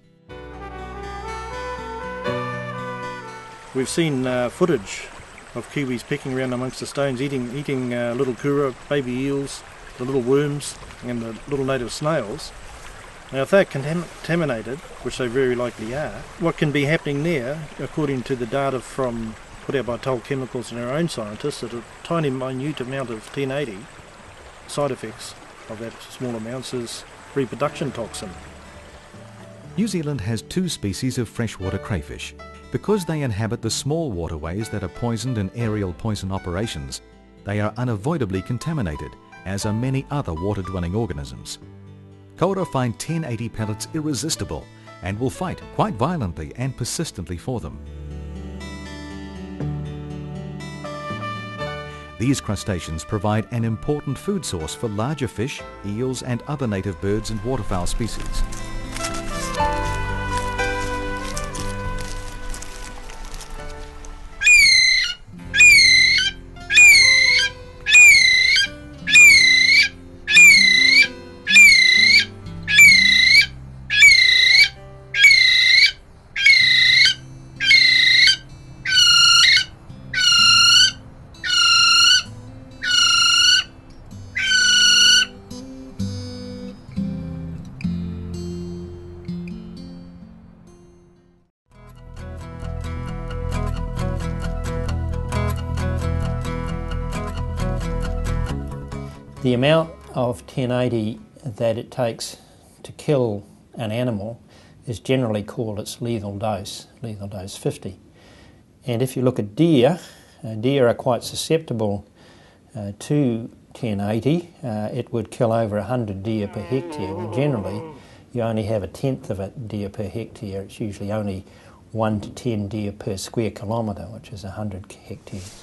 We've seen footage of kiwis pecking around amongst the stones, eating little kura, baby eels, the little worms and the little native snails. Now if they're contaminated, which they very likely are, what can be happening there, according to the data put out by Toll Chemicals and our own scientists, that a tiny minute amount of 1080 side effects of that small amounts is reproduction toxin. New Zealand has 2 species of freshwater crayfish, Because they inhabit the small waterways that are poisoned in aerial poison operations, they are unavoidably contaminated, as are many other water-dwelling organisms. Kaura find 1080 pellets irresistible and will fight quite violently and persistently for them. These crustaceans provide an important food source for larger fish, eels and other native birds and waterfowl species. The amount of 1080 that it takes to kill an animal is generally called its lethal dose 50. And if you look at deer, deer are quite susceptible to 1080. It would kill over 100 deer per hectare. Well, generally, you only have a tenth of a deer per hectare. It's usually only 1 to 10 deer per square kilometre, which is 100 hectares.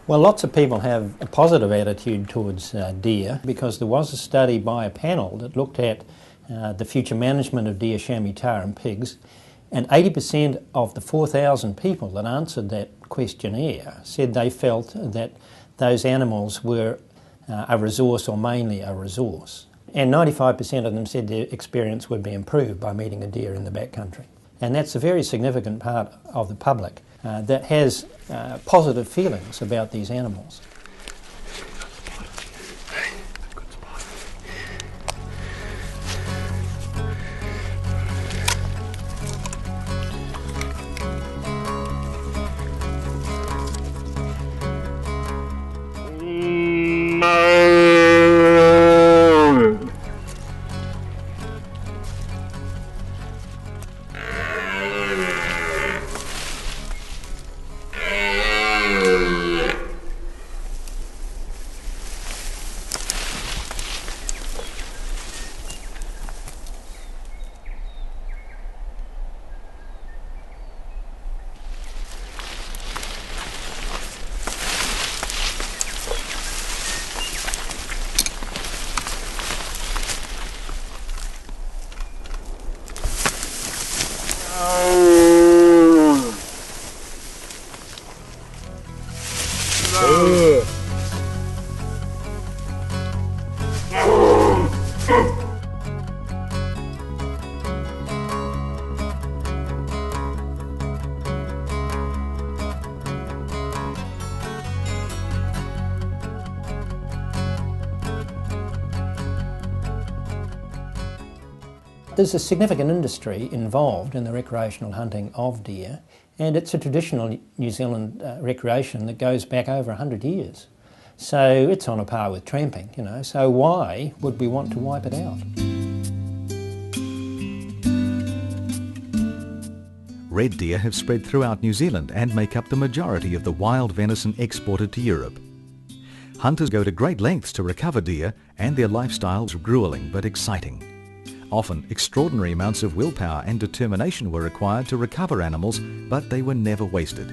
Well, lots of people have a positive attitude towards deer because there was a study by a panel that looked at the future management of deer, chamois, tar and pigs, and 80% of the 4,000 people that answered that questionnaire said they felt that those animals were a resource or mainly a resource. And 95% of them said their experience would be improved by meeting a deer in the backcountry. And that's a very significant part of the public that has positive feelings about these animals. There's a significant industry involved in the recreational hunting of deer, and it's a traditional New Zealand recreation that goes back over 100 years. So it's on a par with tramping, you know, so why would we want to wipe it out? Red deer have spread throughout New Zealand and make up the majority of the wild venison exported to Europe. Hunters go to great lengths to recover deer, and their lifestyles are grueling but exciting. Often, extraordinary amounts of willpower and determination were required to recover animals, but they were never wasted.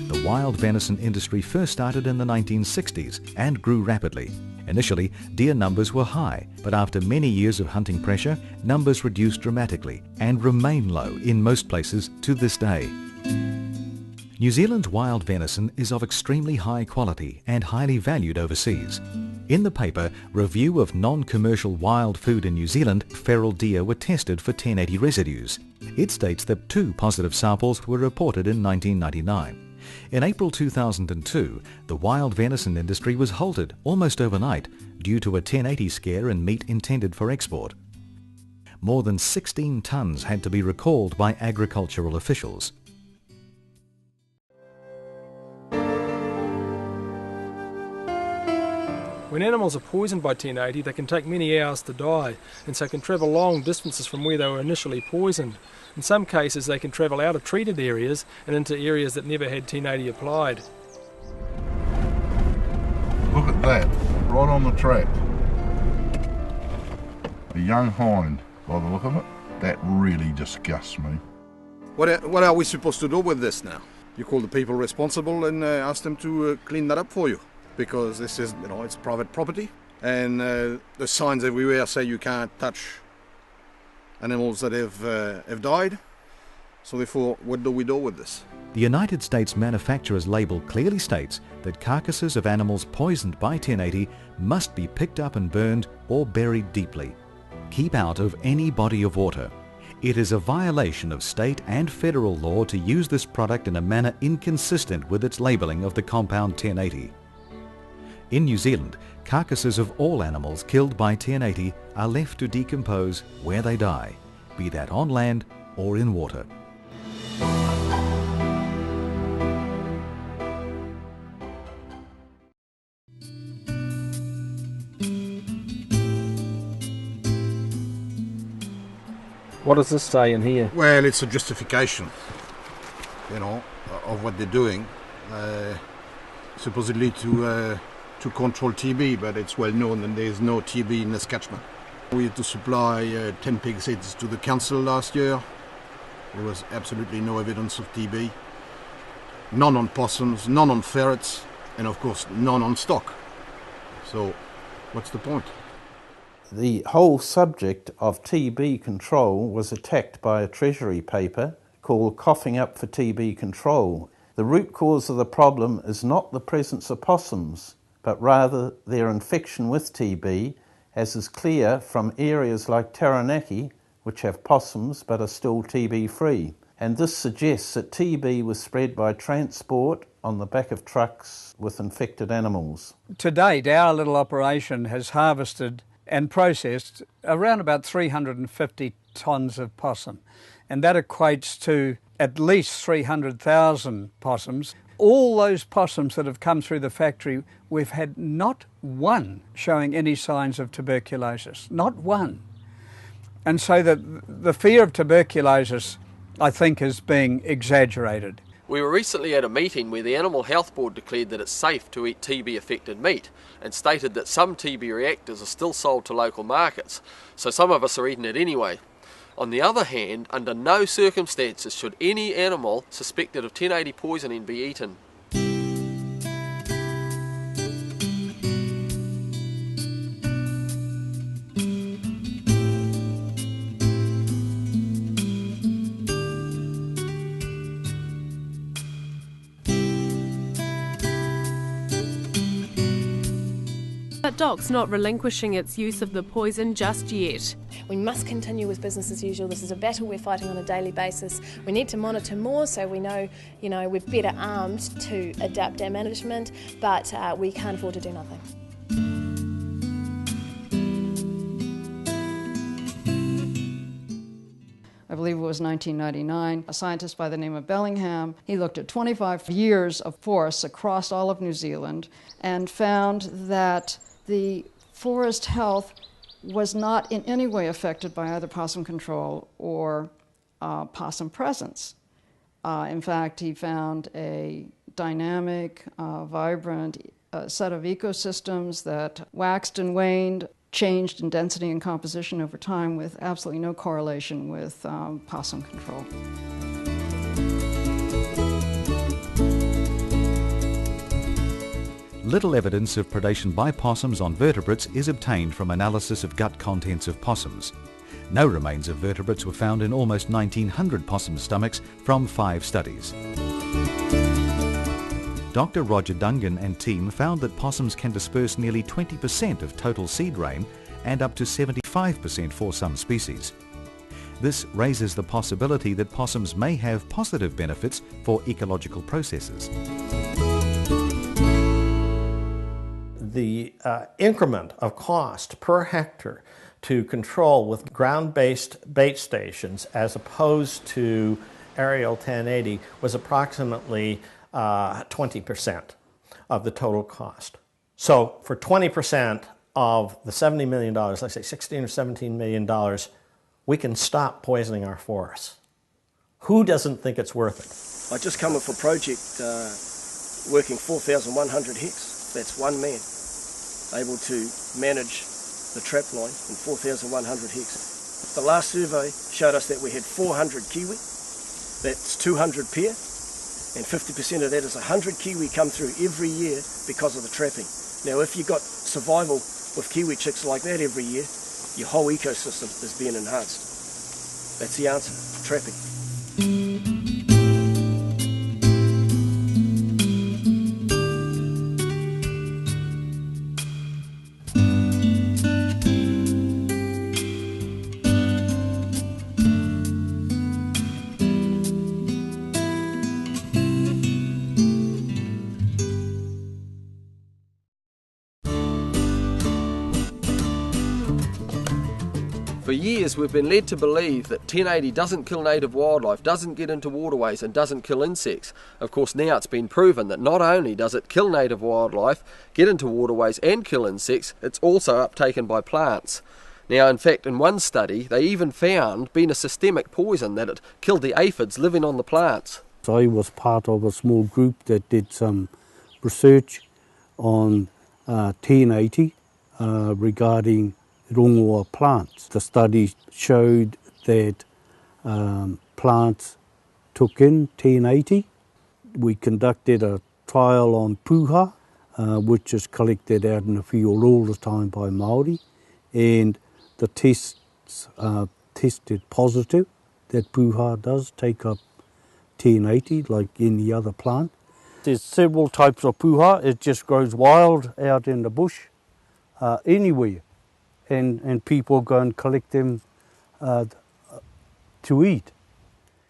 The wild venison industry first started in the 1960s and grew rapidly. Initially, deer numbers were high, but after many years of hunting pressure, numbers reduced dramatically and remain low in most places to this day. New Zealand's wild venison is of extremely high quality and highly valued overseas. In the paper Review of Non-Commercial Wild Food in New Zealand, feral deer were tested for 1080 residues. It states that 2 positive samples were reported in 1999. In April 2002, the wild venison industry was halted almost overnight due to a 1080 scare in meat intended for export. More than 16 tonnes had to be recalled by agricultural officials. When animals are poisoned by 1080, they can take many hours to die, and so can travel long distances from where they were initially poisoned. In some cases, they can travel out of treated areas and into areas that never had 1080 applied. Look at that, right on the track. A young hind, by the look of it. That really disgusts me. What are we supposed to do with this now? You call the people responsible and ask them to clean that up for you, because this is, it's private property, and the signs everywhere say you can't touch animals that have died. So therefore, what do we do with this? The United States manufacturer's label clearly states that carcasses of animals poisoned by 1080 must be picked up and burned or buried deeply. Keep out of any body of water. It is a violation of state and federal law to use this product in a manner inconsistent with its labelling of the compound 1080. In New Zealand, carcasses of all animals killed by 1080 are left to decompose where they die, be that on land or in water. What does this say in here? Well, it's a justification, of what they're doing, supposedly to control TB, but it's well known that there's no TB in this catchment. We had to supply 10 pig's heads to the council last year. There was absolutely no evidence of TB. None on possums, none on ferrets, and of course none on stock. So what's the point? The whole subject of TB control was attacked by a Treasury paper called Coughing Up for TB Control. The root cause of the problem is not the presence of possums, but rather their infection with TB, as is clear from areas like Taranaki, which have possums but are still TB free. And this suggests that TB was spread by transport on the back of trucks with infected animals. To date, our little operation has harvested and processed around about 350 tonnes of possum, and that equates to at least 300,000 possums. All those possums that have come through the factory, we've had not one showing any signs of tuberculosis, not one. And so the fear of tuberculosis, I think, is being exaggerated. We were recently at a meeting where the Animal Health Board declared that it's safe to eat TB-affected meat and stated that some TB reactors are still sold to local markets, so some of us are eating it anyway. On the other hand, under no circumstances should any animal suspected of 1080 poisoning be eaten. But DOC's not relinquishing its use of the poison just yet. We must continue with business as usual. This is a battle we're fighting on a daily basis. We need to monitor more so we know, we're better armed to adapt our management, but we can't afford to do nothing. I believe it was 1999, a scientist by the name of Bellingham. He looked at 25 years of forests across all of New Zealand and found that the forest health was not in any way affected by either possum control or possum presence. In fact, he found a dynamic, vibrant set of ecosystems that waxed and waned, changed in density and composition over time with absolutely no correlation with possum control. Little evidence of predation by possums on vertebrates is obtained from analysis of gut contents of possums. No remains of vertebrates were found in almost 1,900 possum stomachs from 5 studies. Dr. Roger Dungan and team found that possums can disperse nearly 20% of total seed rain and up to 75% for some species. This raises the possibility that possums may have positive benefits for ecological processes. The increment of cost per hectare to control with ground-based bait stations as opposed to aerial 1080 was approximately 20% of the total cost. So for 20% of the $70 million, let's say $16 or $17 million, we can stop poisoning our forests. Who doesn't think it's worth it? I just come off a project working 4,100 hectares. That's one man able to manage the trap line in 4,100 hectares. The last survey showed us that we had 400 kiwi. That's 200 pair, and 50% of that is 100 kiwi come through every year because of the trapping. Now, if you've got survival with kiwi chicks like that every year, your whole ecosystem is being enhanced. That's the answer, trapping. For years we've been led to believe that 1080 doesn't kill native wildlife, doesn't get into waterways and doesn't kill insects. Of course now it's been proven that not only does it kill native wildlife, get into waterways and kill insects, it's also uptaken by plants. Now in fact in one study they even found, being a systemic poison, that it killed the aphids living on the plants. So I was part of a small group that did some research on 1080 regarding rongoa plants. The study showed that plants took in 1080. We conducted a trial on puha, which is collected out in the field all the time by Māori, and the tests tested positive that puha does take up 1080 like any other plant. There's several types of puha. It just grows wild out in the bush anywhere. And people go and collect them to eat.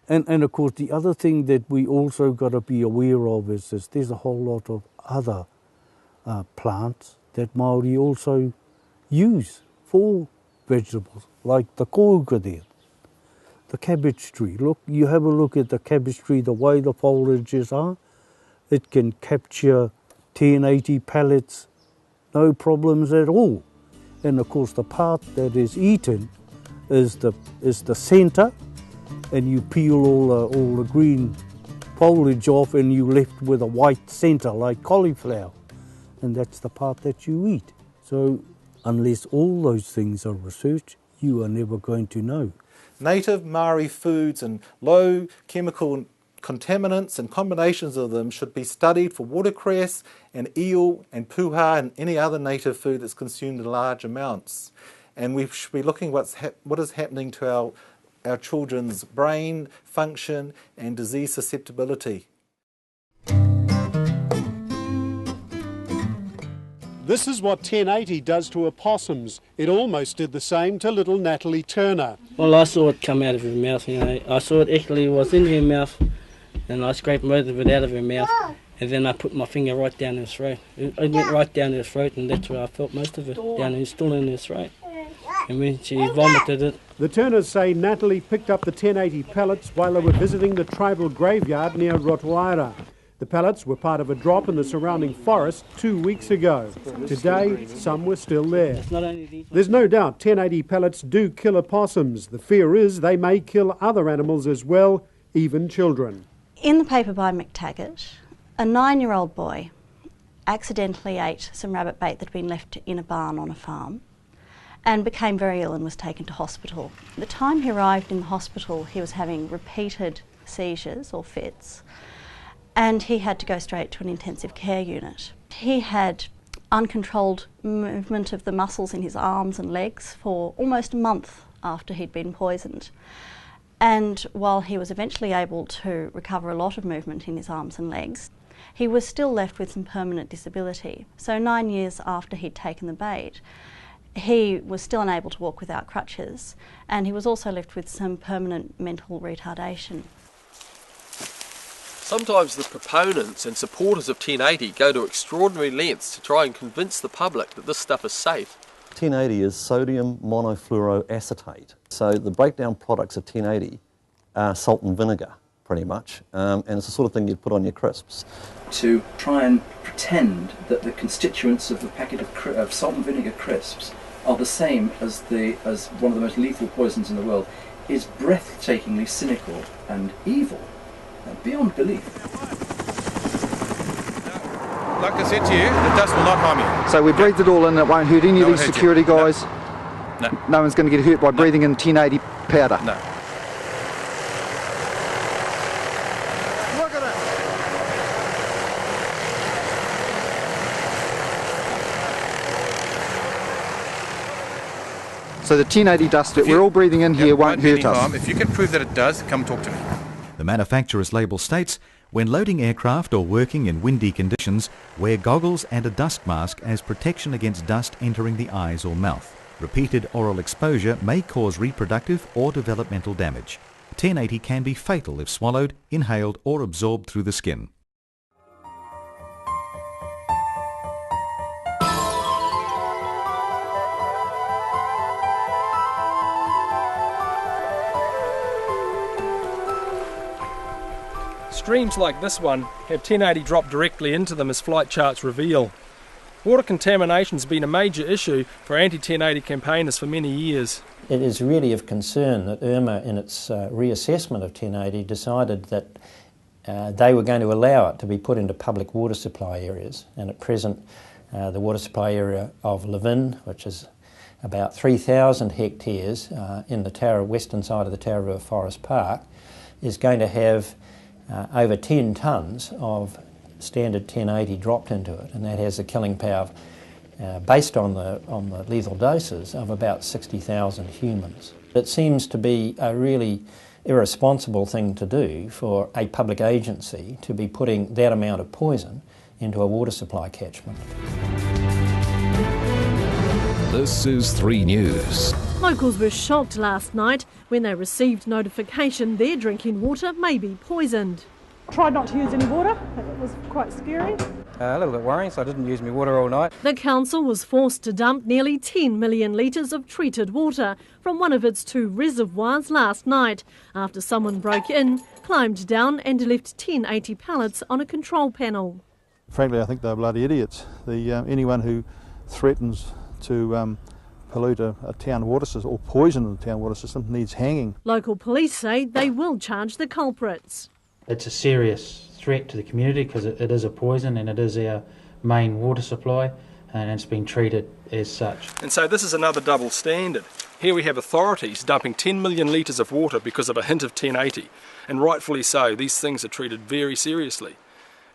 And of course the other thing that we also got to be aware of is there's a whole lot of other plants that Māori also use for vegetables, like the kohuka there, the cabbage tree. Look, you have a look at the cabbage tree, the way the foliages are. It can capture 1080 pellets, no problems at all. And of course the part that is eaten is the centre, and you peel all the green foliage off and you're left with a white centre like cauliflower, and that's the part that you eat. So unless all those things are researched, you are never going to know. Native Māori foods and low chemical contaminants and combinations of them should be studied for watercress and eel and puha and any other native food that's consumed in large amounts. And we should be looking at what is happening to our children's brain function and disease susceptibility. This is what 1080 does to opossums. It almost did the same to little Natalie Turner. Well, I saw it come out of her mouth, you know. I saw it actually was in her mouth, and I scraped most of it out of her mouth, and then I put my finger right down her throat. It went right down her throat, and that's where I felt most of it, still in her throat. And when she vomited it. The Turners say Natalie picked up the 1080 pellets while they were visiting the tribal graveyard near Rotoaira. The pellets were part of a drop in the surrounding forest 2 weeks ago. Today, some were still there. There's no doubt 1080 pellets do kill opossums. The fear is they may kill other animals as well, even children. In the paper by McTaggart, a 9-year-old boy accidentally ate some rabbit bait that had been left in a barn on a farm and became very ill and was taken to hospital. The time he arrived in the hospital, he was having repeated seizures or fits, and he had to go straight to an intensive care unit. He had uncontrolled movement of the muscles in his arms and legs for almost a month after he'd been poisoned. And while he was eventually able to recover a lot of movement in his arms and legs, he was still left with some permanent disability. So 9 years after he'd taken the bait, he was still unable to walk without crutches, and he was also left with some permanent mental retardation. Sometimes the proponents and supporters of 1080 go to extraordinary lengths to try and convince the public that this stuff is safe. 1080 is sodium monofluoroacetate. So the breakdown products of 1080 are salt and vinegar. pretty much, and it's the sort of thing you'd put on your crisps. To try and pretend that the constituents of the packet of salt and vinegar crisps are the same as one of the most lethal poisons in the world is breathtakingly cynical and evil, beyond belief. Like I said to you, the dust will not harm you. So we breathed it all in, it won't hurt any of these security guys? No. No one's going to get hurt by breathing in 1080 powder? No. Look at it! So the 1080 dust that we're all breathing in here won't hurt us? If you can prove that it does, come talk to me. The manufacturer's label states, when loading aircraft or working in windy conditions, wear goggles and a dust mask as protection against dust entering the eyes or mouth. Repeated oral exposure may cause reproductive or developmental damage. 1080 can be fatal if swallowed, inhaled or absorbed through the skin. Streams like this one have 1080 drop directly into them, as flight charts reveal. Water contamination has been a major issue for anti-1080 campaigners for many years. It is really of concern that Irma, in its reassessment of 1080, decided that they were going to allow it to be put into public water supply areas. And at present, the water supply area of Levin, which is about 3,000 hectares in the western side of the Tarra River Forest Park, is going to have over 10 tonnes of standard 1080 dropped into it, and that has a killing power, based on the lethal doses, of about 60,000 humans. It seems to be a really irresponsible thing to do for a public agency to be putting that amount of poison into a water supply catchment. This is 3 News. Locals were shocked last night when they received notification their drinking water may be poisoned. Tried not to use any water. It was quite scary. A little bit worrying, so I didn't use my water all night. The council was forced to dump nearly 10 million litres of treated water from one of its 2 reservoirs last night after someone broke in, climbed down and left 1080 pallets on a control panel. Frankly, I think they're bloody idiots. Anyone who threatens to pollute a town water system or poison the town water system needs hanging. Local police say they will charge the culprits. It's a serious threat to the community because it is a poison and it is our main water supply, and it's been treated as such. And so this is another double standard. Here we have authorities dumping 10 million litres of water because of a hint of 1080, and rightfully so. These things are treated very seriously.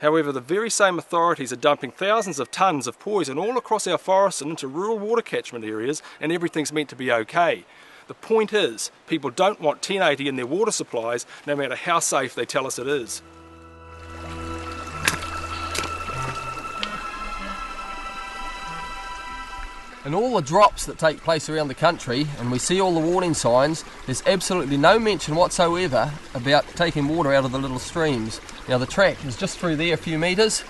However, the very same authorities are dumping thousands of tonnes of poison all across our forests and into rural water catchment areas, and everything's meant to be okay. The point is, people don't want 1080 in their water supplies, no matter how safe they tell us it is. In all the drops that take place around the country, and we see all the warning signs, there's absolutely no mention whatsoever about taking water out of the little streams. Now the track is just through there a few metres,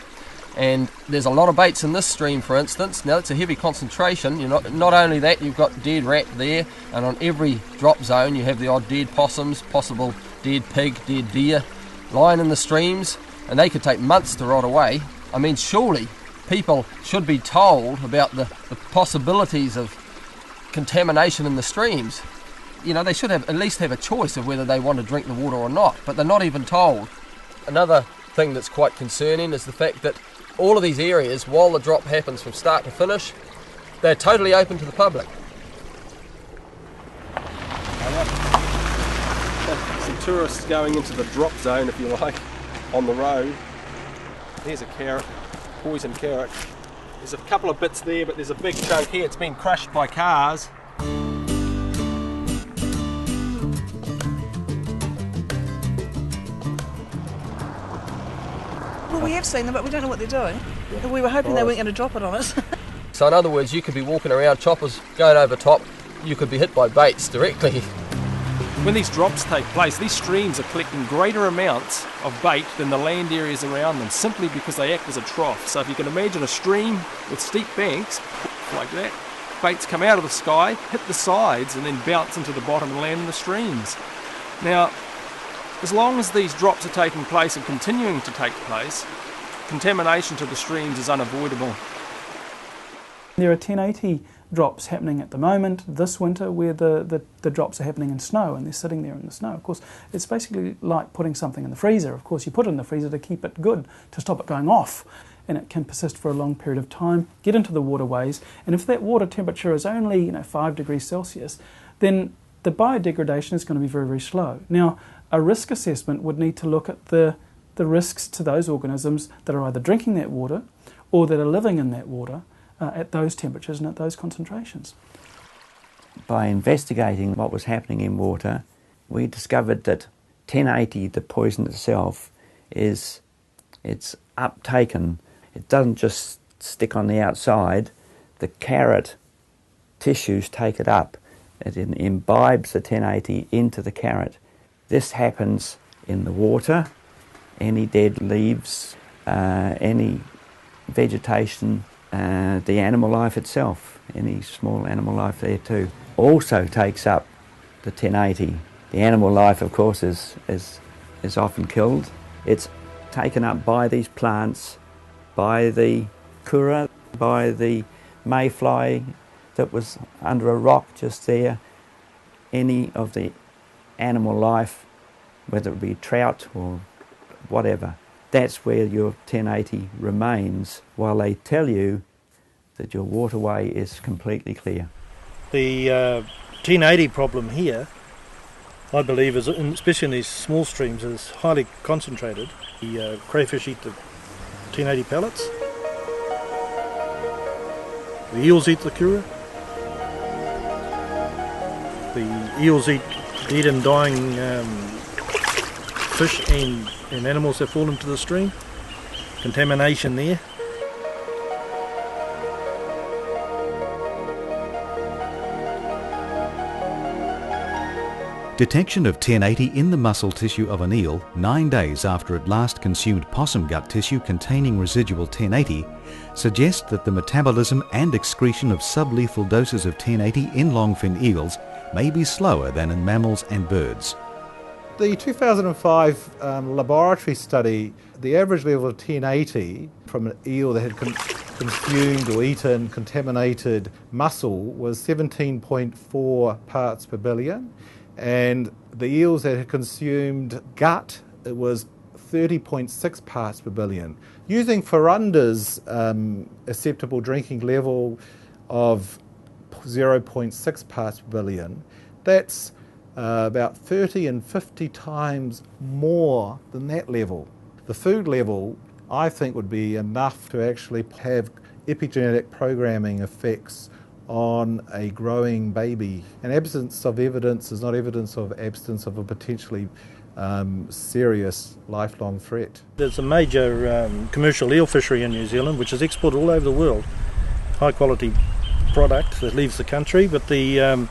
and there's a lot of baits in this stream, for instance. Now it's a heavy concentration. Not only that, you've got dead rat there, and on every drop zone you have the odd dead possums, possible dead pig, dead deer lying in the streams, and they could take months to rot away. I mean, surely people should be told about the possibilities of contamination in the streams. They should at least have a choice of whether they want to drink the water or not, but they're not even told. Another thing that's quite concerning is the fact that all of these areas, while the drop happens from start to finish, they're totally open to the public. Some tourists going into the drop zone, if you like, on the road. There's a carrot, poison carrot. There's a couple of bits there, but there's a big chunk here. It's been crushed by cars. Well, we have seen them, but we don't know what they're doing. Yeah. We were hoping they weren't going to drop it on us. So in other words, you could be walking around, choppers going over top, you could be hit by baits directly. When these drops take place, these streams are collecting greater amounts of bait than the land areas around them, simply because they act as a trough. So if you can imagine a stream with steep banks, like that, baits come out of the sky, hit the sides, and then bounce into the bottom and land in the streams. Now, As long as these drops are taking place and continuing to take place, contamination to the streams is unavoidable. There are 1080 drops happening at the moment this winter where the drops are happening in snow and they're sitting there in the snow. Of course, it's basically like putting something in the freezer. Of course, you put it in the freezer to keep it good, to stop it going off. And it can persist for a long period of time, get into the waterways, and if that water temperature is only 5 degrees Celsius, then the biodegradation is going to be very, very slow. Now, a risk assessment would need to look at the risks to those organisms that are either drinking that water or that are living in that water at those temperatures and at those concentrations. By investigating what was happening in water, we discovered that 1080, the poison itself, it's uptaken. It doesn't just stick on the outside. The carrot tissues take it up. It imbibes the 1080 into the carrot. This happens in the water, any dead leaves, any vegetation, the animal life itself, any small animal life there too, also takes up the 1080. The animal life, of course, is often killed. It's taken up by these plants, by the kura, by the mayfly that was under a rock just there, any of the animal life, whether it be trout or whatever. That's where your 1080 remains while they tell you that your waterway is completely clear. The 1080 problem here, I believe, is, especially in these small streams, is highly concentrated. The crayfish eat the 1080 pellets. The eels eat the kura. The eels eat dead and dying fish and animals that fall into the stream. Contamination there. Detection of 1080 in the muscle tissue of an eel 9 days after it last consumed possum gut tissue containing residual 1080 suggests that the metabolism and excretion of sublethal doses of 1080 in longfin eels may be slower than in mammals and birds. The 2005 laboratory study, the average level of 1080 from an eel that had consumed or eaten contaminated mussel was 17.4 parts per billion. And the eels that had consumed gut, it was 30.6 parts per billion. Using Ferunda's acceptable drinking level of 0.6 parts per billion, that's about 30 and 50 times more than that level. The food level, I think, would be enough to actually have epigenetic programming effects on a growing baby. And absence of evidence is not evidence of absence of a potentially serious lifelong threat. There's a major commercial eel fishery in New Zealand which is exported all over the world. High quality product that leaves the country, but the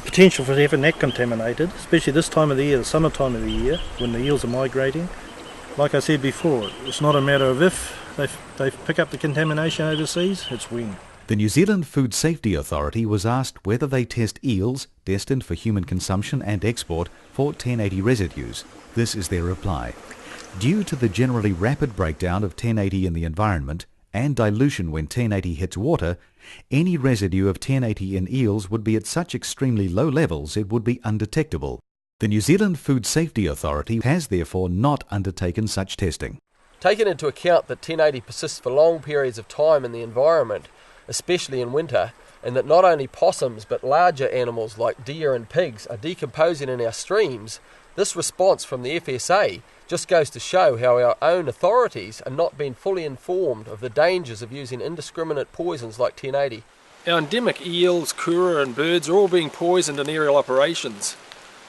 potential for having that contaminated, especially this time of the year, the summer time of the year, when the eels are migrating, like I said before, it's not a matter of if they pick up the contamination overseas, it's when. The New Zealand Food Safety Authority was asked whether they test eels destined for human consumption and export for 1080 residues. This is their reply. Due to the generally rapid breakdown of 1080 in the environment and dilution when 1080 hits water, any residue of 1080 in eels would be at such extremely low levels it would be undetectable. The New Zealand Food Safety Authority has therefore not undertaken such testing. Taking into account that 1080 persists for long periods of time in the environment, especially in winter, and that not only possums but larger animals like deer and pigs are decomposing in our streams, this response from the FSA just goes to show how our own authorities are not being fully informed of the dangers of using indiscriminate poisons like 1080. Our endemic eels, kura and birds are all being poisoned in aerial operations.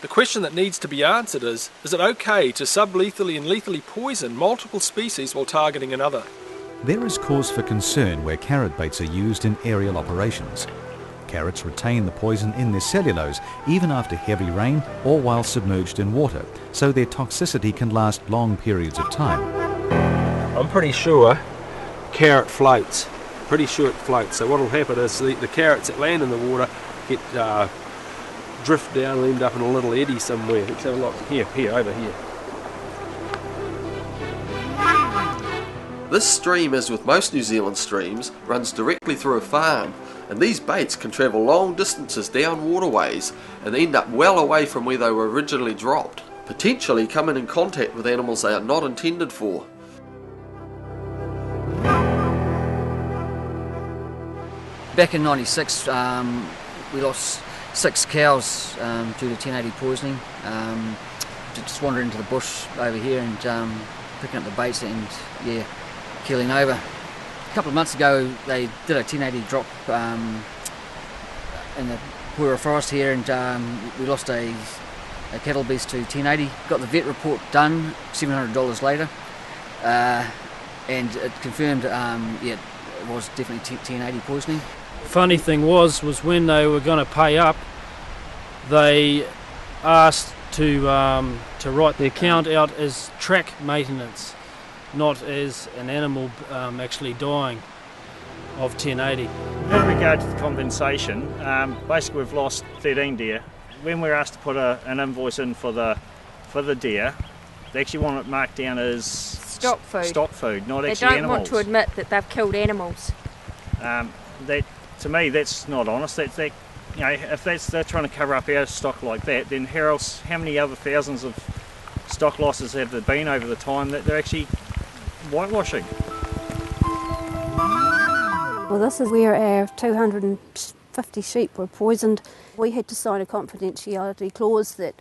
The question that needs to be answered is it okay to sublethally and lethally poison multiple species while targeting another? There is cause for concern where carrot baits are used in aerial operations. Carrots retain the poison in their cellulose even after heavy rain or while submerged in water, so their toxicity can last long periods of time. I'm pretty sure carrot floats. Pretty sure it floats. So what will happen is the carrots that land in the water get drift down and end up in a little eddy somewhere. Let's have a look. Here, over here. This stream, as with most New Zealand streams, runs directly through a farm, and these baits can travel long distances down waterways and end up well away from where they were originally dropped, potentially coming in contact with animals they are not intended for. Back in '96, we lost 6 cows due to 1080 poisoning. Just wandering into the bush over here and picking up the baits and keeling over. A couple of months ago, they did a 1080 drop in the Puera forest here, and we lost a cattle beast to 1080. Got the vet report done $700 later, and it confirmed it was definitely 1080 poisoning. Funny thing was when they were going to pay up, they asked to write the account out as track maintenance, not as an animal actually dying of 1080. In regard to the compensation, basically we've lost 13 deer. When we were asked to put an invoice in for the deer, they actually want it marked down as stock food, not actually animals. They don't want to admit that they've killed animals. To me, that's not honest. If they're trying to cover up our stock like that, then how many other thousands of stock losses have there been over the time that they're actually whitewashing? Well, this is where our 250 sheep were poisoned. We had to sign a confidentiality clause that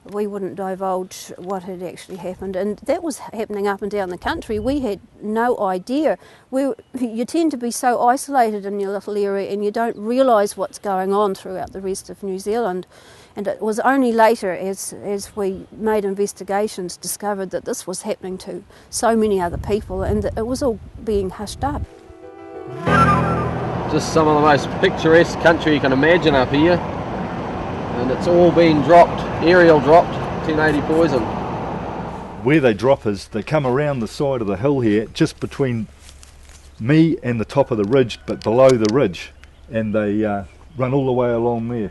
we wouldn't divulge what had actually happened, and that was happening up and down the country. We had no idea. You tend to be so isolated in your little area and you don't realise what's going on throughout the rest of New Zealand. And it was only later, as we made investigations, discovered that this was happening to so many other people, and that it was all being hushed up. Just some of the most picturesque country you can imagine up here, and it's all been dropped, aerial dropped, 1080 poison. Where they drop is they come around the side of the hill here, just between me and the top of the ridge, but below the ridge, and they run all the way along there.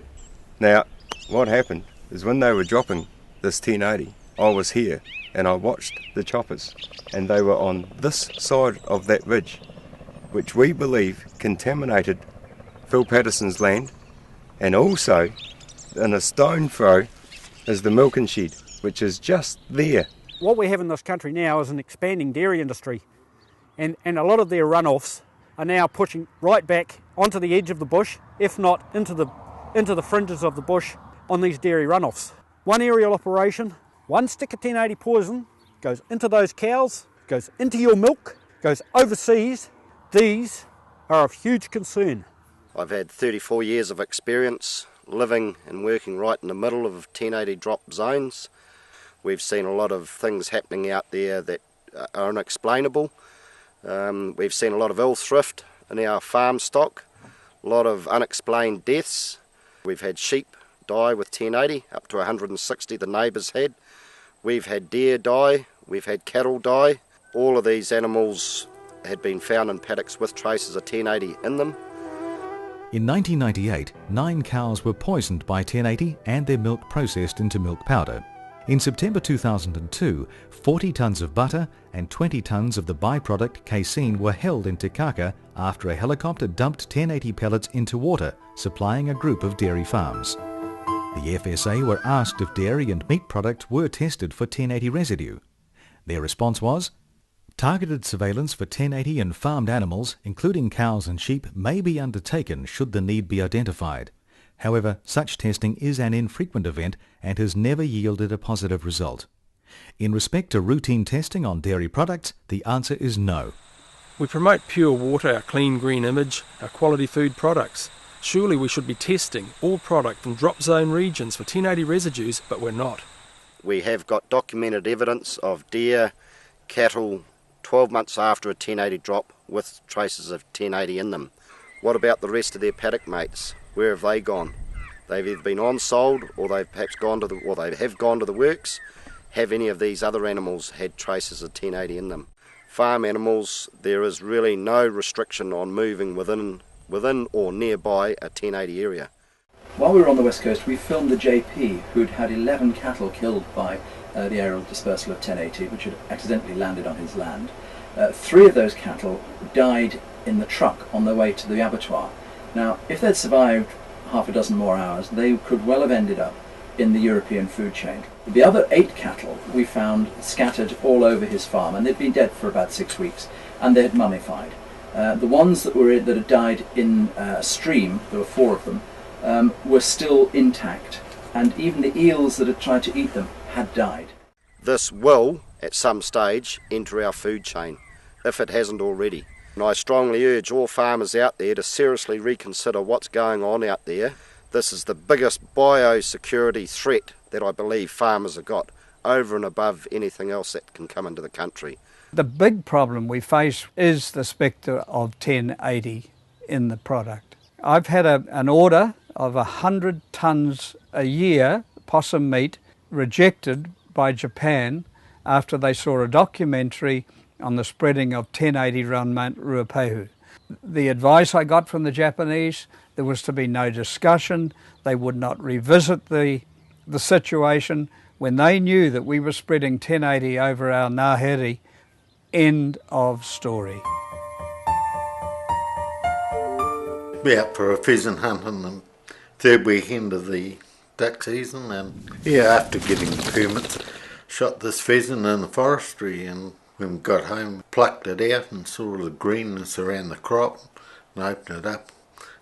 Now, what happened is when they were dropping this 1080, I was here and I watched the choppers, and they were on this side of that ridge, which we believe contaminated Phil Patterson's land, and also in a stone throw is the milking shed, which is just there. What we have in this country now is an expanding dairy industry, and a lot of their runoffs are now pushing right back onto the edge of the bush, if not into the fringes of the bush on these dairy runoffs. One aerial operation, one stick of 1080 poison goes into those cows, goes into your milk, goes overseas. These are of huge concern. I've had 34 years of experience living and working right in the middle of 1080 drop zones. We've seen a lot of things happening out there that are unexplainable. We've seen a lot of ill thrift in our farm stock, a lot of unexplained deaths. We've had sheep die with 1080, up to 160 the neighbours had. We've had deer die, we've had cattle die. All of these animals had been found in paddocks with traces of 1080 in them. In 1998, 9 cows were poisoned by 1080 and their milk processed into milk powder. In September 2002, 40 tonnes of butter and 20 tonnes of the byproduct casein were held in Te Kaka after a helicopter dumped 1080 pellets into water, supplying a group of dairy farms. The FSA were asked if dairy and meat products were tested for 1080 residue. Their response was, "Targeted surveillance for 1080 in farmed animals, including cows and sheep, may be undertaken should the need be identified. However, such testing is an infrequent event and has never yielded a positive result." In respect to routine testing on dairy products, the answer is no. We promote pure water, our clean green image, our quality food products. Surely we should be testing all product from drop zone regions for 1080 residues, but we're not. We have got documented evidence of deer, cattle, 12 months after a 1080 drop with traces of 1080 in them. What about the rest of their paddock mates? Where have they gone? They've either been on-sold or they've perhaps gone to the works. Have any of these other animals had traces of 1080 in them? Farm animals, there is really no restriction on moving within or nearby a 1080 area. While we were on the west coast, we filmed the JP, who'd had 11 cattle killed by the aerial dispersal of 1080, which had accidentally landed on his land. 3 of those cattle died in the truck on their way to the abattoir. Now, if they'd survived half a dozen more hours, they could well have ended up in the European food chain. The other 8 cattle we found scattered all over his farm, and they'd been dead for about 6 weeks, and they had mummified. The ones that had died in a stream, there were 4 of them, were still intact, and even the eels that had tried to eat them had died. This will, at some stage, enter our food chain, if it hasn't already. And I strongly urge all farmers out there to seriously reconsider what's going on out there. This is the biggest biosecurity threat that I believe farmers have got, over and above anything else that can come into the country. The big problem we face is the spectre of 1080 in the product. I've had an order of 100 tonnes a year possum meat rejected by Japan after they saw a documentary on the spreading of 1080 around Mount Ruapehu. The advice I got from the Japanese, there was to be no discussion. They would not revisit the situation when they knew that we were spreading 1080 over our Ngāhere. End of story. We're out for a pheasant hunt on the 3rd weekend of the duck season, and after getting permits, shot this pheasant in the forestry, and when we got home, plucked it out and saw the greenness around the crop and opened it up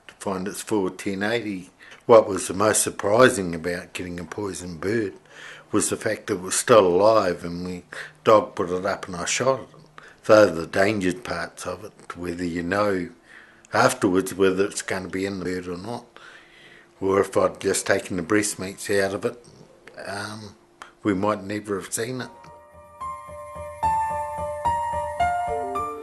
to find it's full of 1080. What was the most surprising about getting a poisoned bird was the fact that it was still alive, and my dog put it up and I shot it. Those are the dangerous parts of it, whether you know afterwards whether it's going to be in the bird or not, or if I'd just taken the breast meats out of it, we might never have seen it.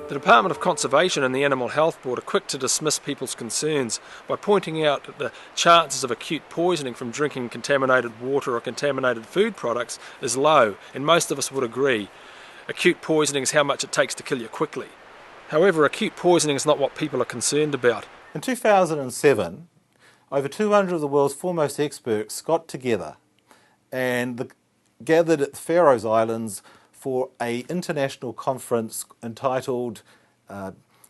The Department of Conservation and the Animal Health Board are quick to dismiss people's concerns by pointing out that the chances of acute poisoning from drinking contaminated water or contaminated food products is low, and most of us would agree. Acute poisoning is how much it takes to kill you quickly. However, acute poisoning is not what people are concerned about. In 2007, over 200 of the world's foremost experts got together and gathered at the Faroe Islands for an international conference entitled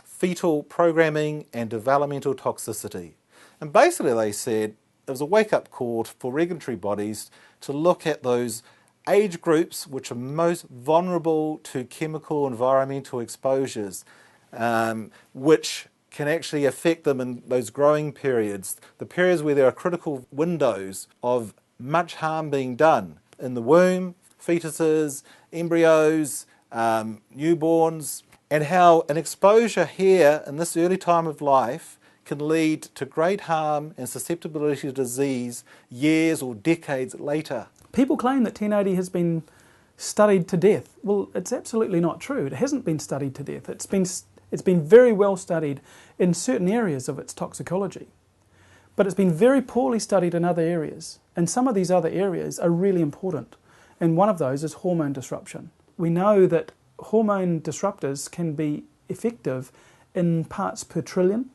Fetal Programming and Developmental Toxicity. And basically they said there was a wake-up call for regulatory bodies to look at those age groups which are most vulnerable to chemical environmental exposures, which can actually affect them in those growing periods, the periods where there are critical windows of much harm being done in the womb, fetuses, embryos, newborns, and how an exposure here in this early time of life can lead to great harm and susceptibility to disease years or decades later. People claim that 1080 has been studied to death. Well, it's absolutely not true. It hasn't been studied to death. It's been very well studied in certain areas of its toxicology, but it's been very poorly studied in other areas, and some of these other areas are really important. And one of those is hormone disruption. We know that hormone disruptors can be effective in parts per trillion,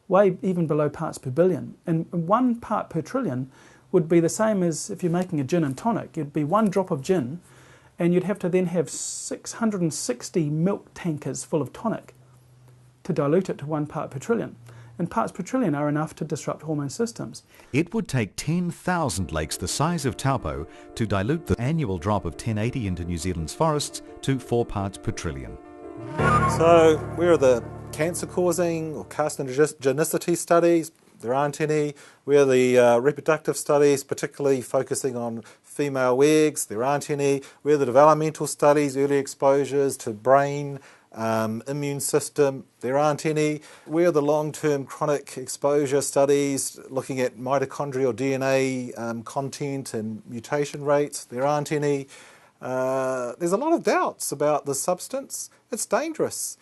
way even below parts per billion. And 1 part per trillion would be the same as if you're making a gin and tonic. It'd be 1 drop of gin, and you'd have to then have 660 milk tankers full of tonic to dilute it to 1 part per trillion. And parts per trillion are enough to disrupt hormone systems. It would take 10,000 lakes the size of Taupo to dilute the annual drop of 1080 into New Zealand's forests to 4 parts per trillion. So where are the cancer-causing or carcinogenicity studies? There aren't any. Where are the reproductive studies, particularly focusing on female eggs? There aren't any. Where are the developmental studies, early exposures to brain, immune system? There aren't any. Where are the long-term chronic exposure studies looking at mitochondrial DNA content and mutation rates? There aren't any. There's a lot of doubts about the substance. It's dangerous.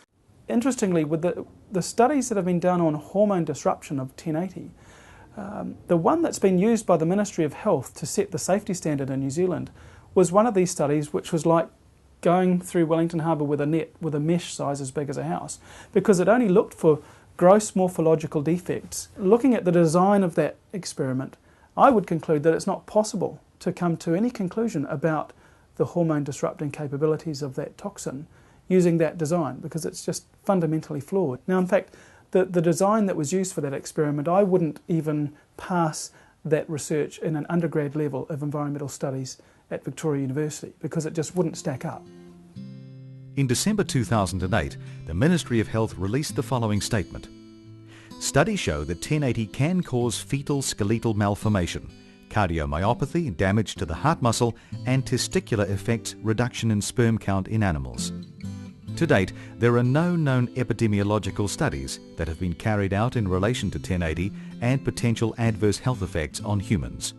Interestingly, with the studies that have been done on hormone disruption of 1080, the one that's been used by the Ministry of Health to set the safety standard in New Zealand was one of these studies which was like going through Wellington Harbour with a net with a mesh size as big as a house, because it only looked for gross morphological defects. Looking at the design of that experiment, I would conclude that it's not possible to come to any conclusion about the hormone disrupting capabilities of that toxin using that design because it's just fundamentally flawed. Now, in fact, the design that was used for that experiment, I wouldn't even pass that research in an undergrad level of environmental studies at Victoria University because it just wouldn't stack up. In December 2008, the Ministry of Health released the following statement. Studies show that 1080 can cause fetal skeletal malformation, cardiomyopathy, damage to the heart muscle, and testicular effects, reduction in sperm count in animals. To date, there are no known epidemiological studies that have been carried out in relation to 1080 and potential adverse health effects on humans.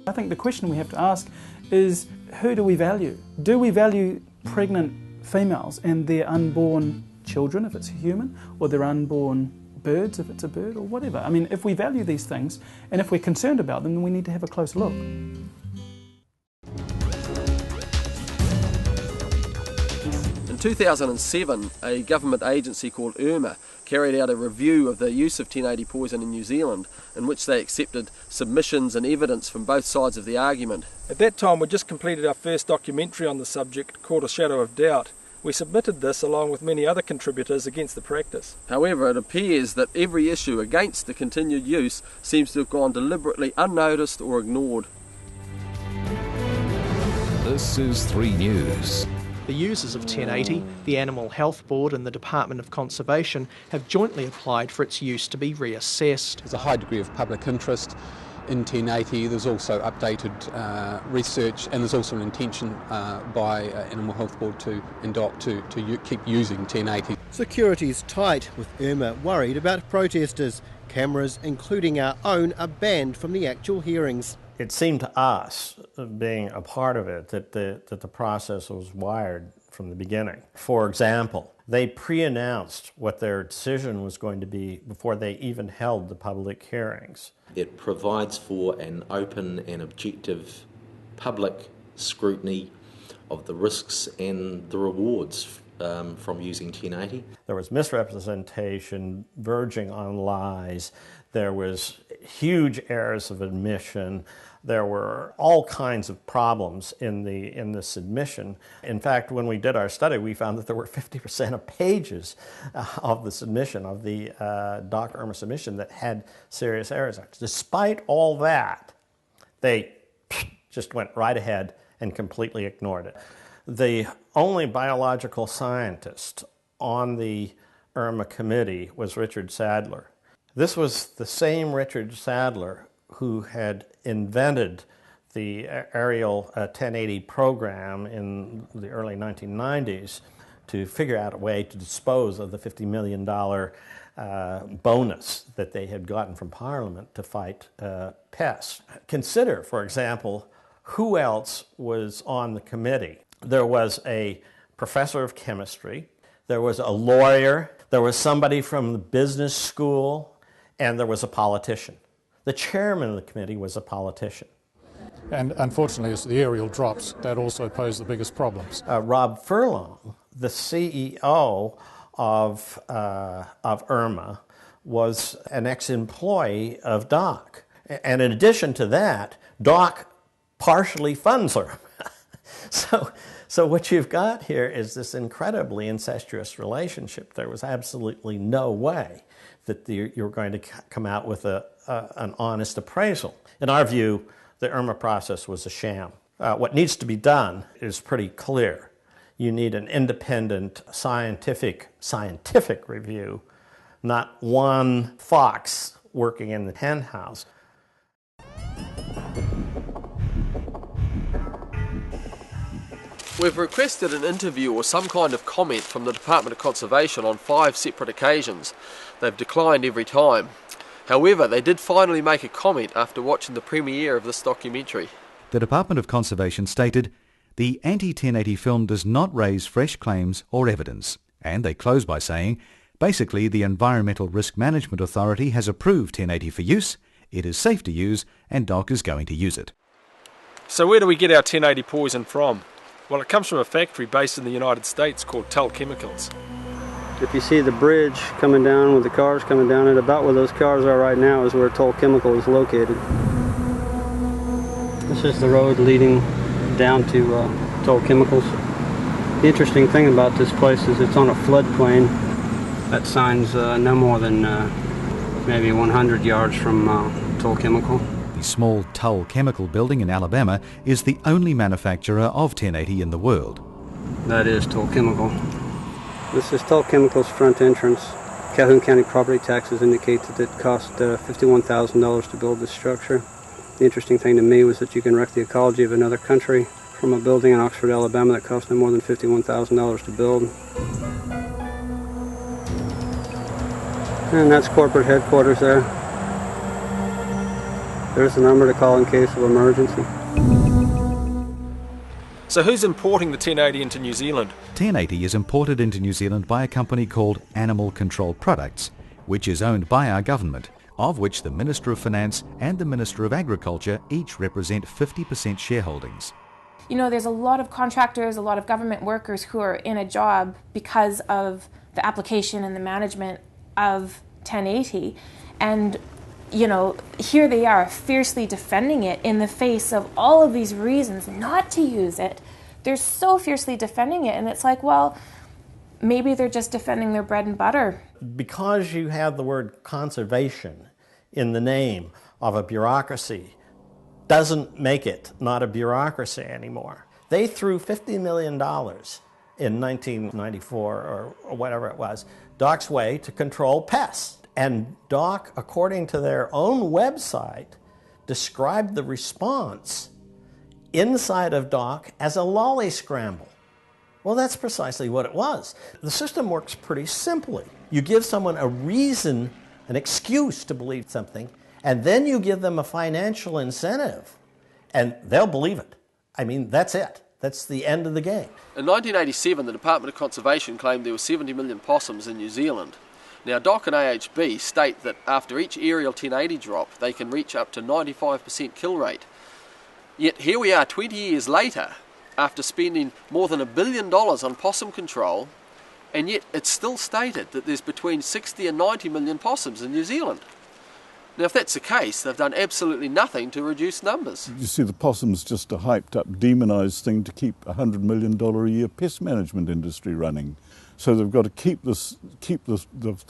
I think the question we have to ask is, who do we value? Do we value pregnant females and their unborn children, if it's a human, or their unborn birds, if it's a bird, or whatever? I mean, if we value these things, and if we're concerned about them, then we need to have a close look. In 2007, a government agency called IRMA carried out a review of the use of 1080 poison in New Zealand, in which they accepted submissions and evidence from both sides of the argument. At that time, we just completed our first documentary on the subject called A Shadow of Doubt. We submitted this along with many other contributors against the practice. However, it appears that every issue against the continued use seems to have gone deliberately unnoticed or ignored. This is 3 News. The users of 1080, the Animal Health Board and the Department of Conservation have jointly applied for its use to be reassessed. There's a high degree of public interest in 1080. There's also updated research, and there's also an intention by Animal Health Board to keep using 1080. Security's tight, with IRMA worried about protesters. Cameras, including our own, are banned from the actual hearings. It seemed to us, being a part of it, that the process was wired from the beginning. For example, they pre-announced what their decision was going to be before they even held the public hearings. It provides for an open and objective public scrutiny of the risks and the rewards from using 1080. There was misrepresentation verging on lies. There was huge errors of admission. There were all kinds of problems in the submission. In fact, when we did our study, we found that there were 50% of pages of the submission, of the Dr. IRMA submission, that had serious errors. Despite all that, they just went right ahead and completely ignored it. The only biological scientist on the IRMA committee was Richard Sadler. This was the same Richard Sadler who had invented the aerial 1080 program in the early 1990s to figure out a way to dispose of the $50 million bonus that they had gotten from Parliament to fight pests. Consider, for example, who else was on the committee. There was a professor of chemistry, there was a lawyer, there was somebody from the business school, and there was a politician. The chairman of the committee was a politician. And unfortunately, as the aerial drops, that also posed the biggest problems. Rob Furlong, the CEO of IRMA, was an ex-employee of DOC. And in addition to that, DOC partially funds IRMA. So what you've got here is this incredibly incestuous relationship. There was absolutely no way that you're going to come out with an honest appraisal. In our view, the IRMA process was a sham. What needs to be done is pretty clear. You need an independent scientific review, not one fox working in the hen house. We've requested an interview or some kind of comment from the Department of Conservation on 5 separate occasions. They've declined every time. However, they did finally make a comment after watching the premiere of this documentary. The Department of Conservation stated, "The anti-1080 film does not raise fresh claims or evidence." And they close by saying, basically the Environmental Risk Management Authority has approved 1080 for use, it is safe to use, and DOC is going to use it. So where do we get our 1080 poison from? Well, it comes from a factory based in the United States called Tull Chemicals. If you see the bridge coming down with the cars coming down it, about where those cars are right now is where Tull Chemical is located. This is the road leading down to Tull Chemicals. The interesting thing about this place is it's on a floodplain. That sign's no more than maybe 100 yards from Toll Chemical. The small Toll Chemical building in Alabama is the only manufacturer of 1080 in the world. That is Toll Chemical. This is Toll Chemical's front entrance. Calhoun County property taxes indicate that it cost $51,000 to build this structure. The interesting thing to me was that you can wreck the ecology of another country from a building in Oxford, Alabama that cost no more than $51,000 to build. And that's corporate headquarters there. There's the number to call in case of emergency. So who's importing the 1080 into New Zealand? 1080 is imported into New Zealand by a company called Animal Control Products, which is owned by our government, of which the Minister of Finance and the Minister of Agriculture each represent 50% shareholdings. You know, there's a lot of contractors, a lot of government workers who are in a job because of the application and the management of 1080, and you know, here they are fiercely defending it in the face of all of these reasons not to use it. They're so fiercely defending it, and it's like, well, maybe they're just defending their bread and butter. Because you have the word conservation in the name of a bureaucracy doesn't make it not a bureaucracy anymore. They threw $50 million in 1994 or whatever it was, DOC's way to control pests. And DOC, according to their own website, described the response inside of DOC as a lolly scramble. Well, that's precisely what it was. The system works pretty simply. You give someone a reason, an excuse to believe something, and then you give them a financial incentive, and they'll believe it. I mean, that's it. That's the end of the game. In 1987, the Department of Conservation claimed there were 70 million possums in New Zealand. Now, DOC and AHB state that after each aerial 1080 drop, they can reach up to 95% kill rate. Yet here we are 20 years later, after spending more than $1 billion on possum control, and yet it's still stated that there's between 60 and 90 million possums in New Zealand. Now, if that's the case, they've done absolutely nothing to reduce numbers. You see, the possum's just a hyped-up, demonised thing to keep a $100 million a year pest management industry running. So they've got to keep the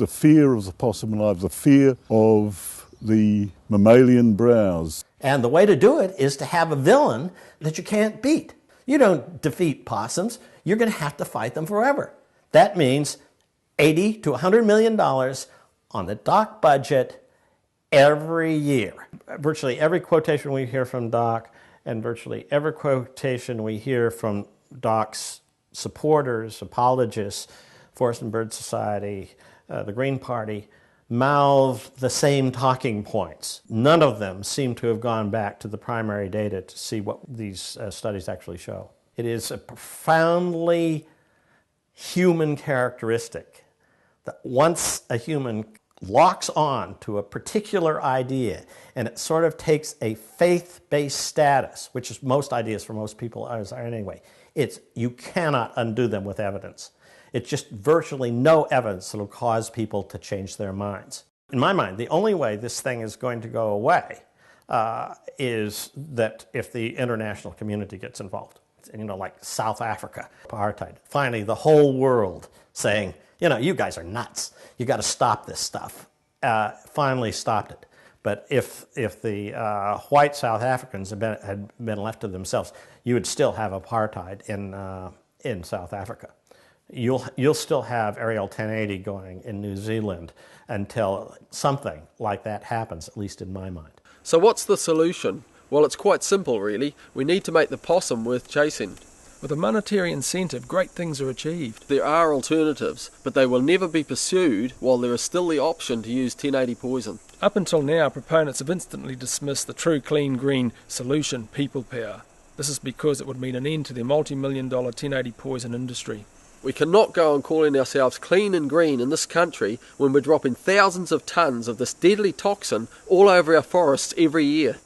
fear of the possum alive, the fear of the mammalian browse. And the way to do it is to have a villain that you can't beat. You don't defeat possums. You're going to have to fight them forever. That means $80 to $100 million on the DOC budget every year. Virtually every quotation we hear from DOC and virtually every quotation we hear from DOC's supporters, apologists, Forest and Bird Society, the Green Party, mouth the same talking points. None of them seem to have gone back to the primary data to see what these studies actually show. It is a profoundly human characteristic that once a human locks on to a particular idea and it sort of takes a faith-based status, which is most ideas for most people are anyway, you cannot undo them with evidence. It's just virtually no evidence that will cause people to change their minds. In my mind, the only way this thing is going to go away is that if the international community gets involved. You know, like South Africa, apartheid. Finally, the whole world saying, you know, you guys are nuts. You got to stop this stuff. Finally stopped it. But if the white South Africans had been left to themselves, you would still have apartheid in South Africa. You'll still have aerial 1080 going in New Zealand until something like that happens, at least in my mind. So what's the solution? Well, it's quite simple, really. We need to make the possum worth chasing. With a monetary incentive, great things are achieved. There are alternatives, but they will never be pursued while there is still the option to use 1080 poison. Up until now, proponents have instantly dismissed the true clean green solution, people power. This is because it would mean an end to the multi-million-dollar 1080 poison industry. We cannot go on calling ourselves clean and green in this country when we're dropping thousands of tonnes of this deadly toxin all over our forests every year.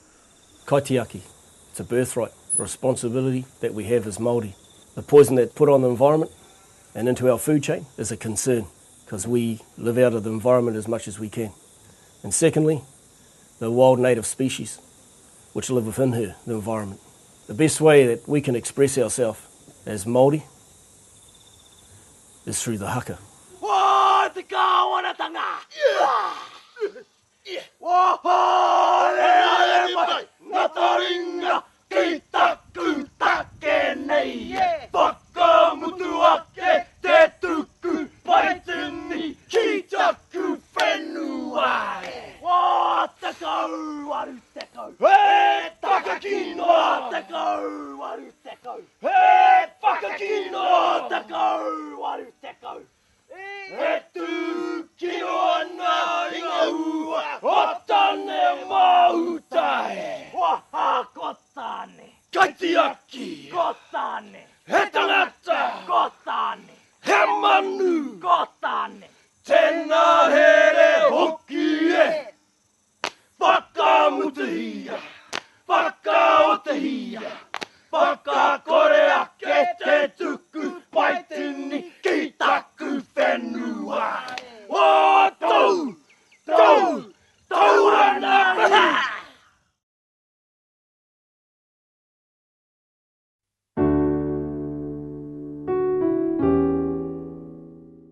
Kaitiaki. It's a birthright, a responsibility that we have as Māori. The poison that's put on the environment and into our food chain is a concern because we live out of the environment as much as we can. And secondly, the wild native species which live within the environment. The best way that we can express ourselves as Māori is through the haka.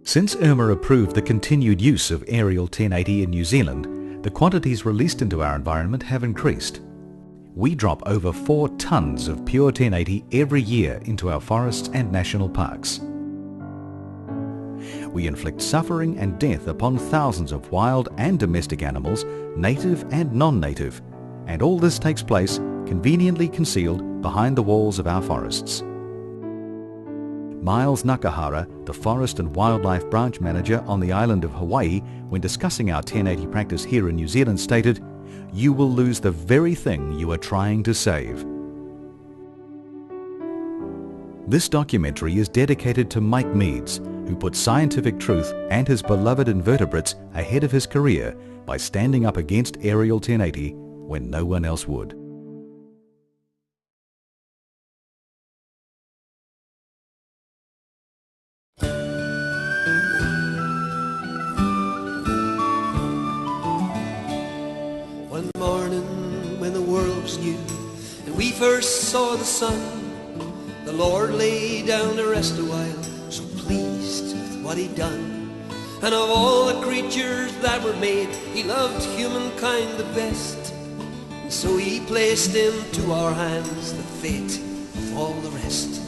Since Irma approved the continued use of aerial 1080 in New Zealand, the quantities released into our environment have increased. We drop over 4 tonnes of pure 1080 every year into our forests and national parks. We inflict suffering and death upon thousands of wild and domestic animals, native and non-native, and all this takes place conveniently concealed behind the walls of our forests. Miles Nakahara, the Forest and Wildlife Branch Manager on the island of Hawaii, when discussing our 1080 practice here in New Zealand stated, "You will lose the very thing you are trying to save." This documentary is dedicated to Mike Meads, who put scientific truth and his beloved invertebrates ahead of his career by standing up against aerial 1080 when no one else would. One morning when the world was new and we first saw the sun, the Lord lay down to rest a while, so pleased with what he'd done. And of all the creatures that were made, he loved humankind the best. And so he placed into our hands the fate of all the rest.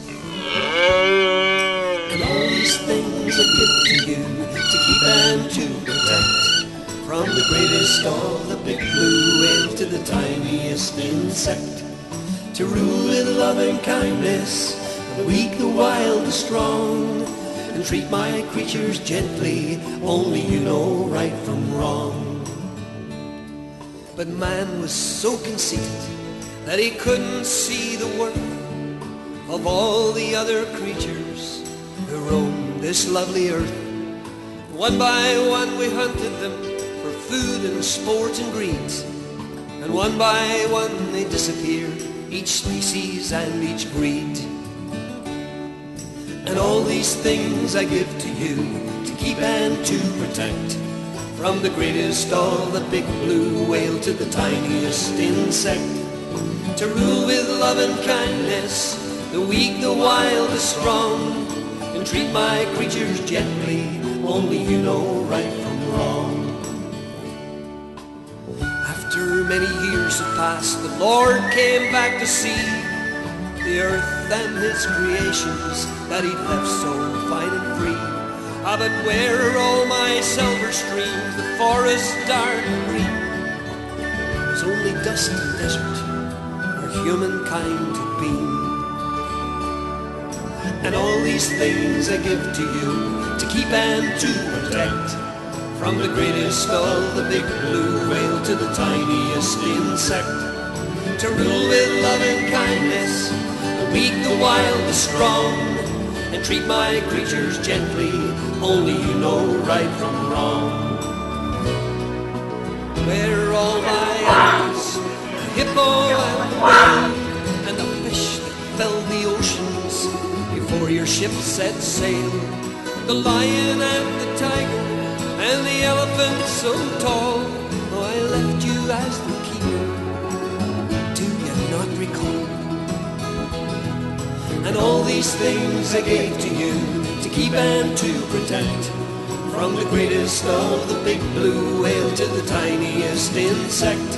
And all these things I give to you to keep and to protect, from the greatest of the big blue whale to the tiniest insect, to rule with loving kindness, the weak, the wild, the strong, and treat my creatures gently, only you know right from wrong. But man was so conceited that he couldn't see the worth of all the other creatures who roamed this lovely earth. One by one we hunted them for food and sport and greed, and one by one they disappeared, each species and each breed. And all these things I give to you to keep and to protect, from the greatest of the big blue whale to the tiniest insect, to rule with love and kindness, the weak, the wild, the strong, and treat my creatures gently, only you know right from wrong. After many years had passed, the Lord came back to see the earth and his creations that he'd left so fine and free. Ah, but where are all my silver streams, the forest dark and green? There's only dust and desert where humankind had been. And all these things I give to you to keep and to protect, from the greatest of the big blue whale to the tiniest insect, to rule with love and kindness, the weak, the wild, the strong, and treat my creatures gently, only you know right from wrong. Where are all my animals, the hippo and the whale, and the fish that filled the oceans before your ship set sail, the lion and the tiger, and the elephant so tall? Oh, I left you as the keeper, do you not recall? And all these things I gave to you to keep and to protect. From the greatest of the big blue whale to the tiniest insect,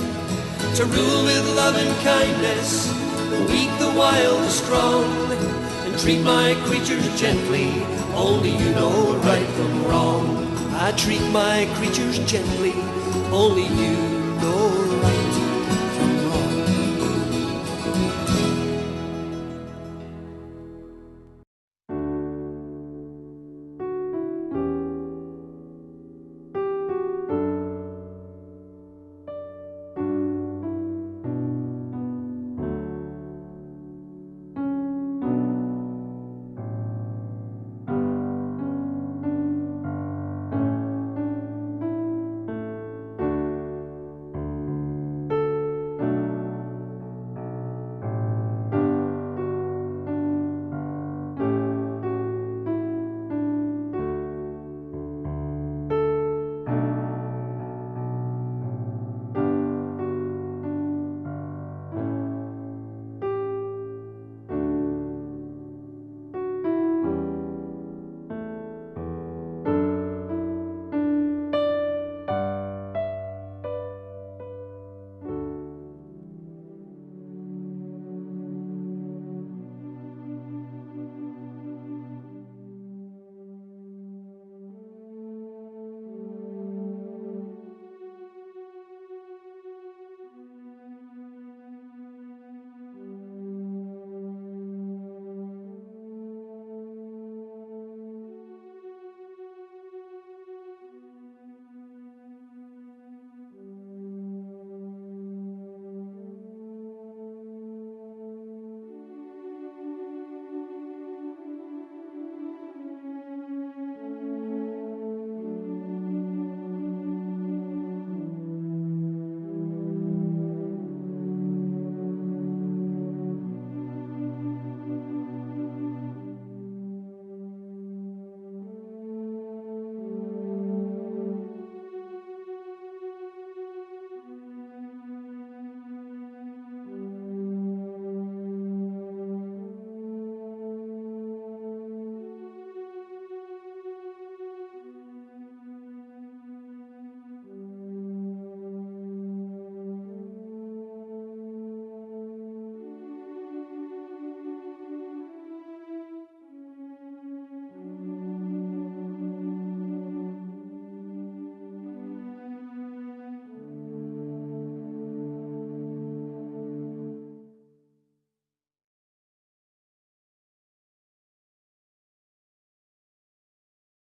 to rule with love and kindness, the weak, the wild, the strong, and treat my creatures gently, only you know right from wrong. I treat my creatures gently, only you know right.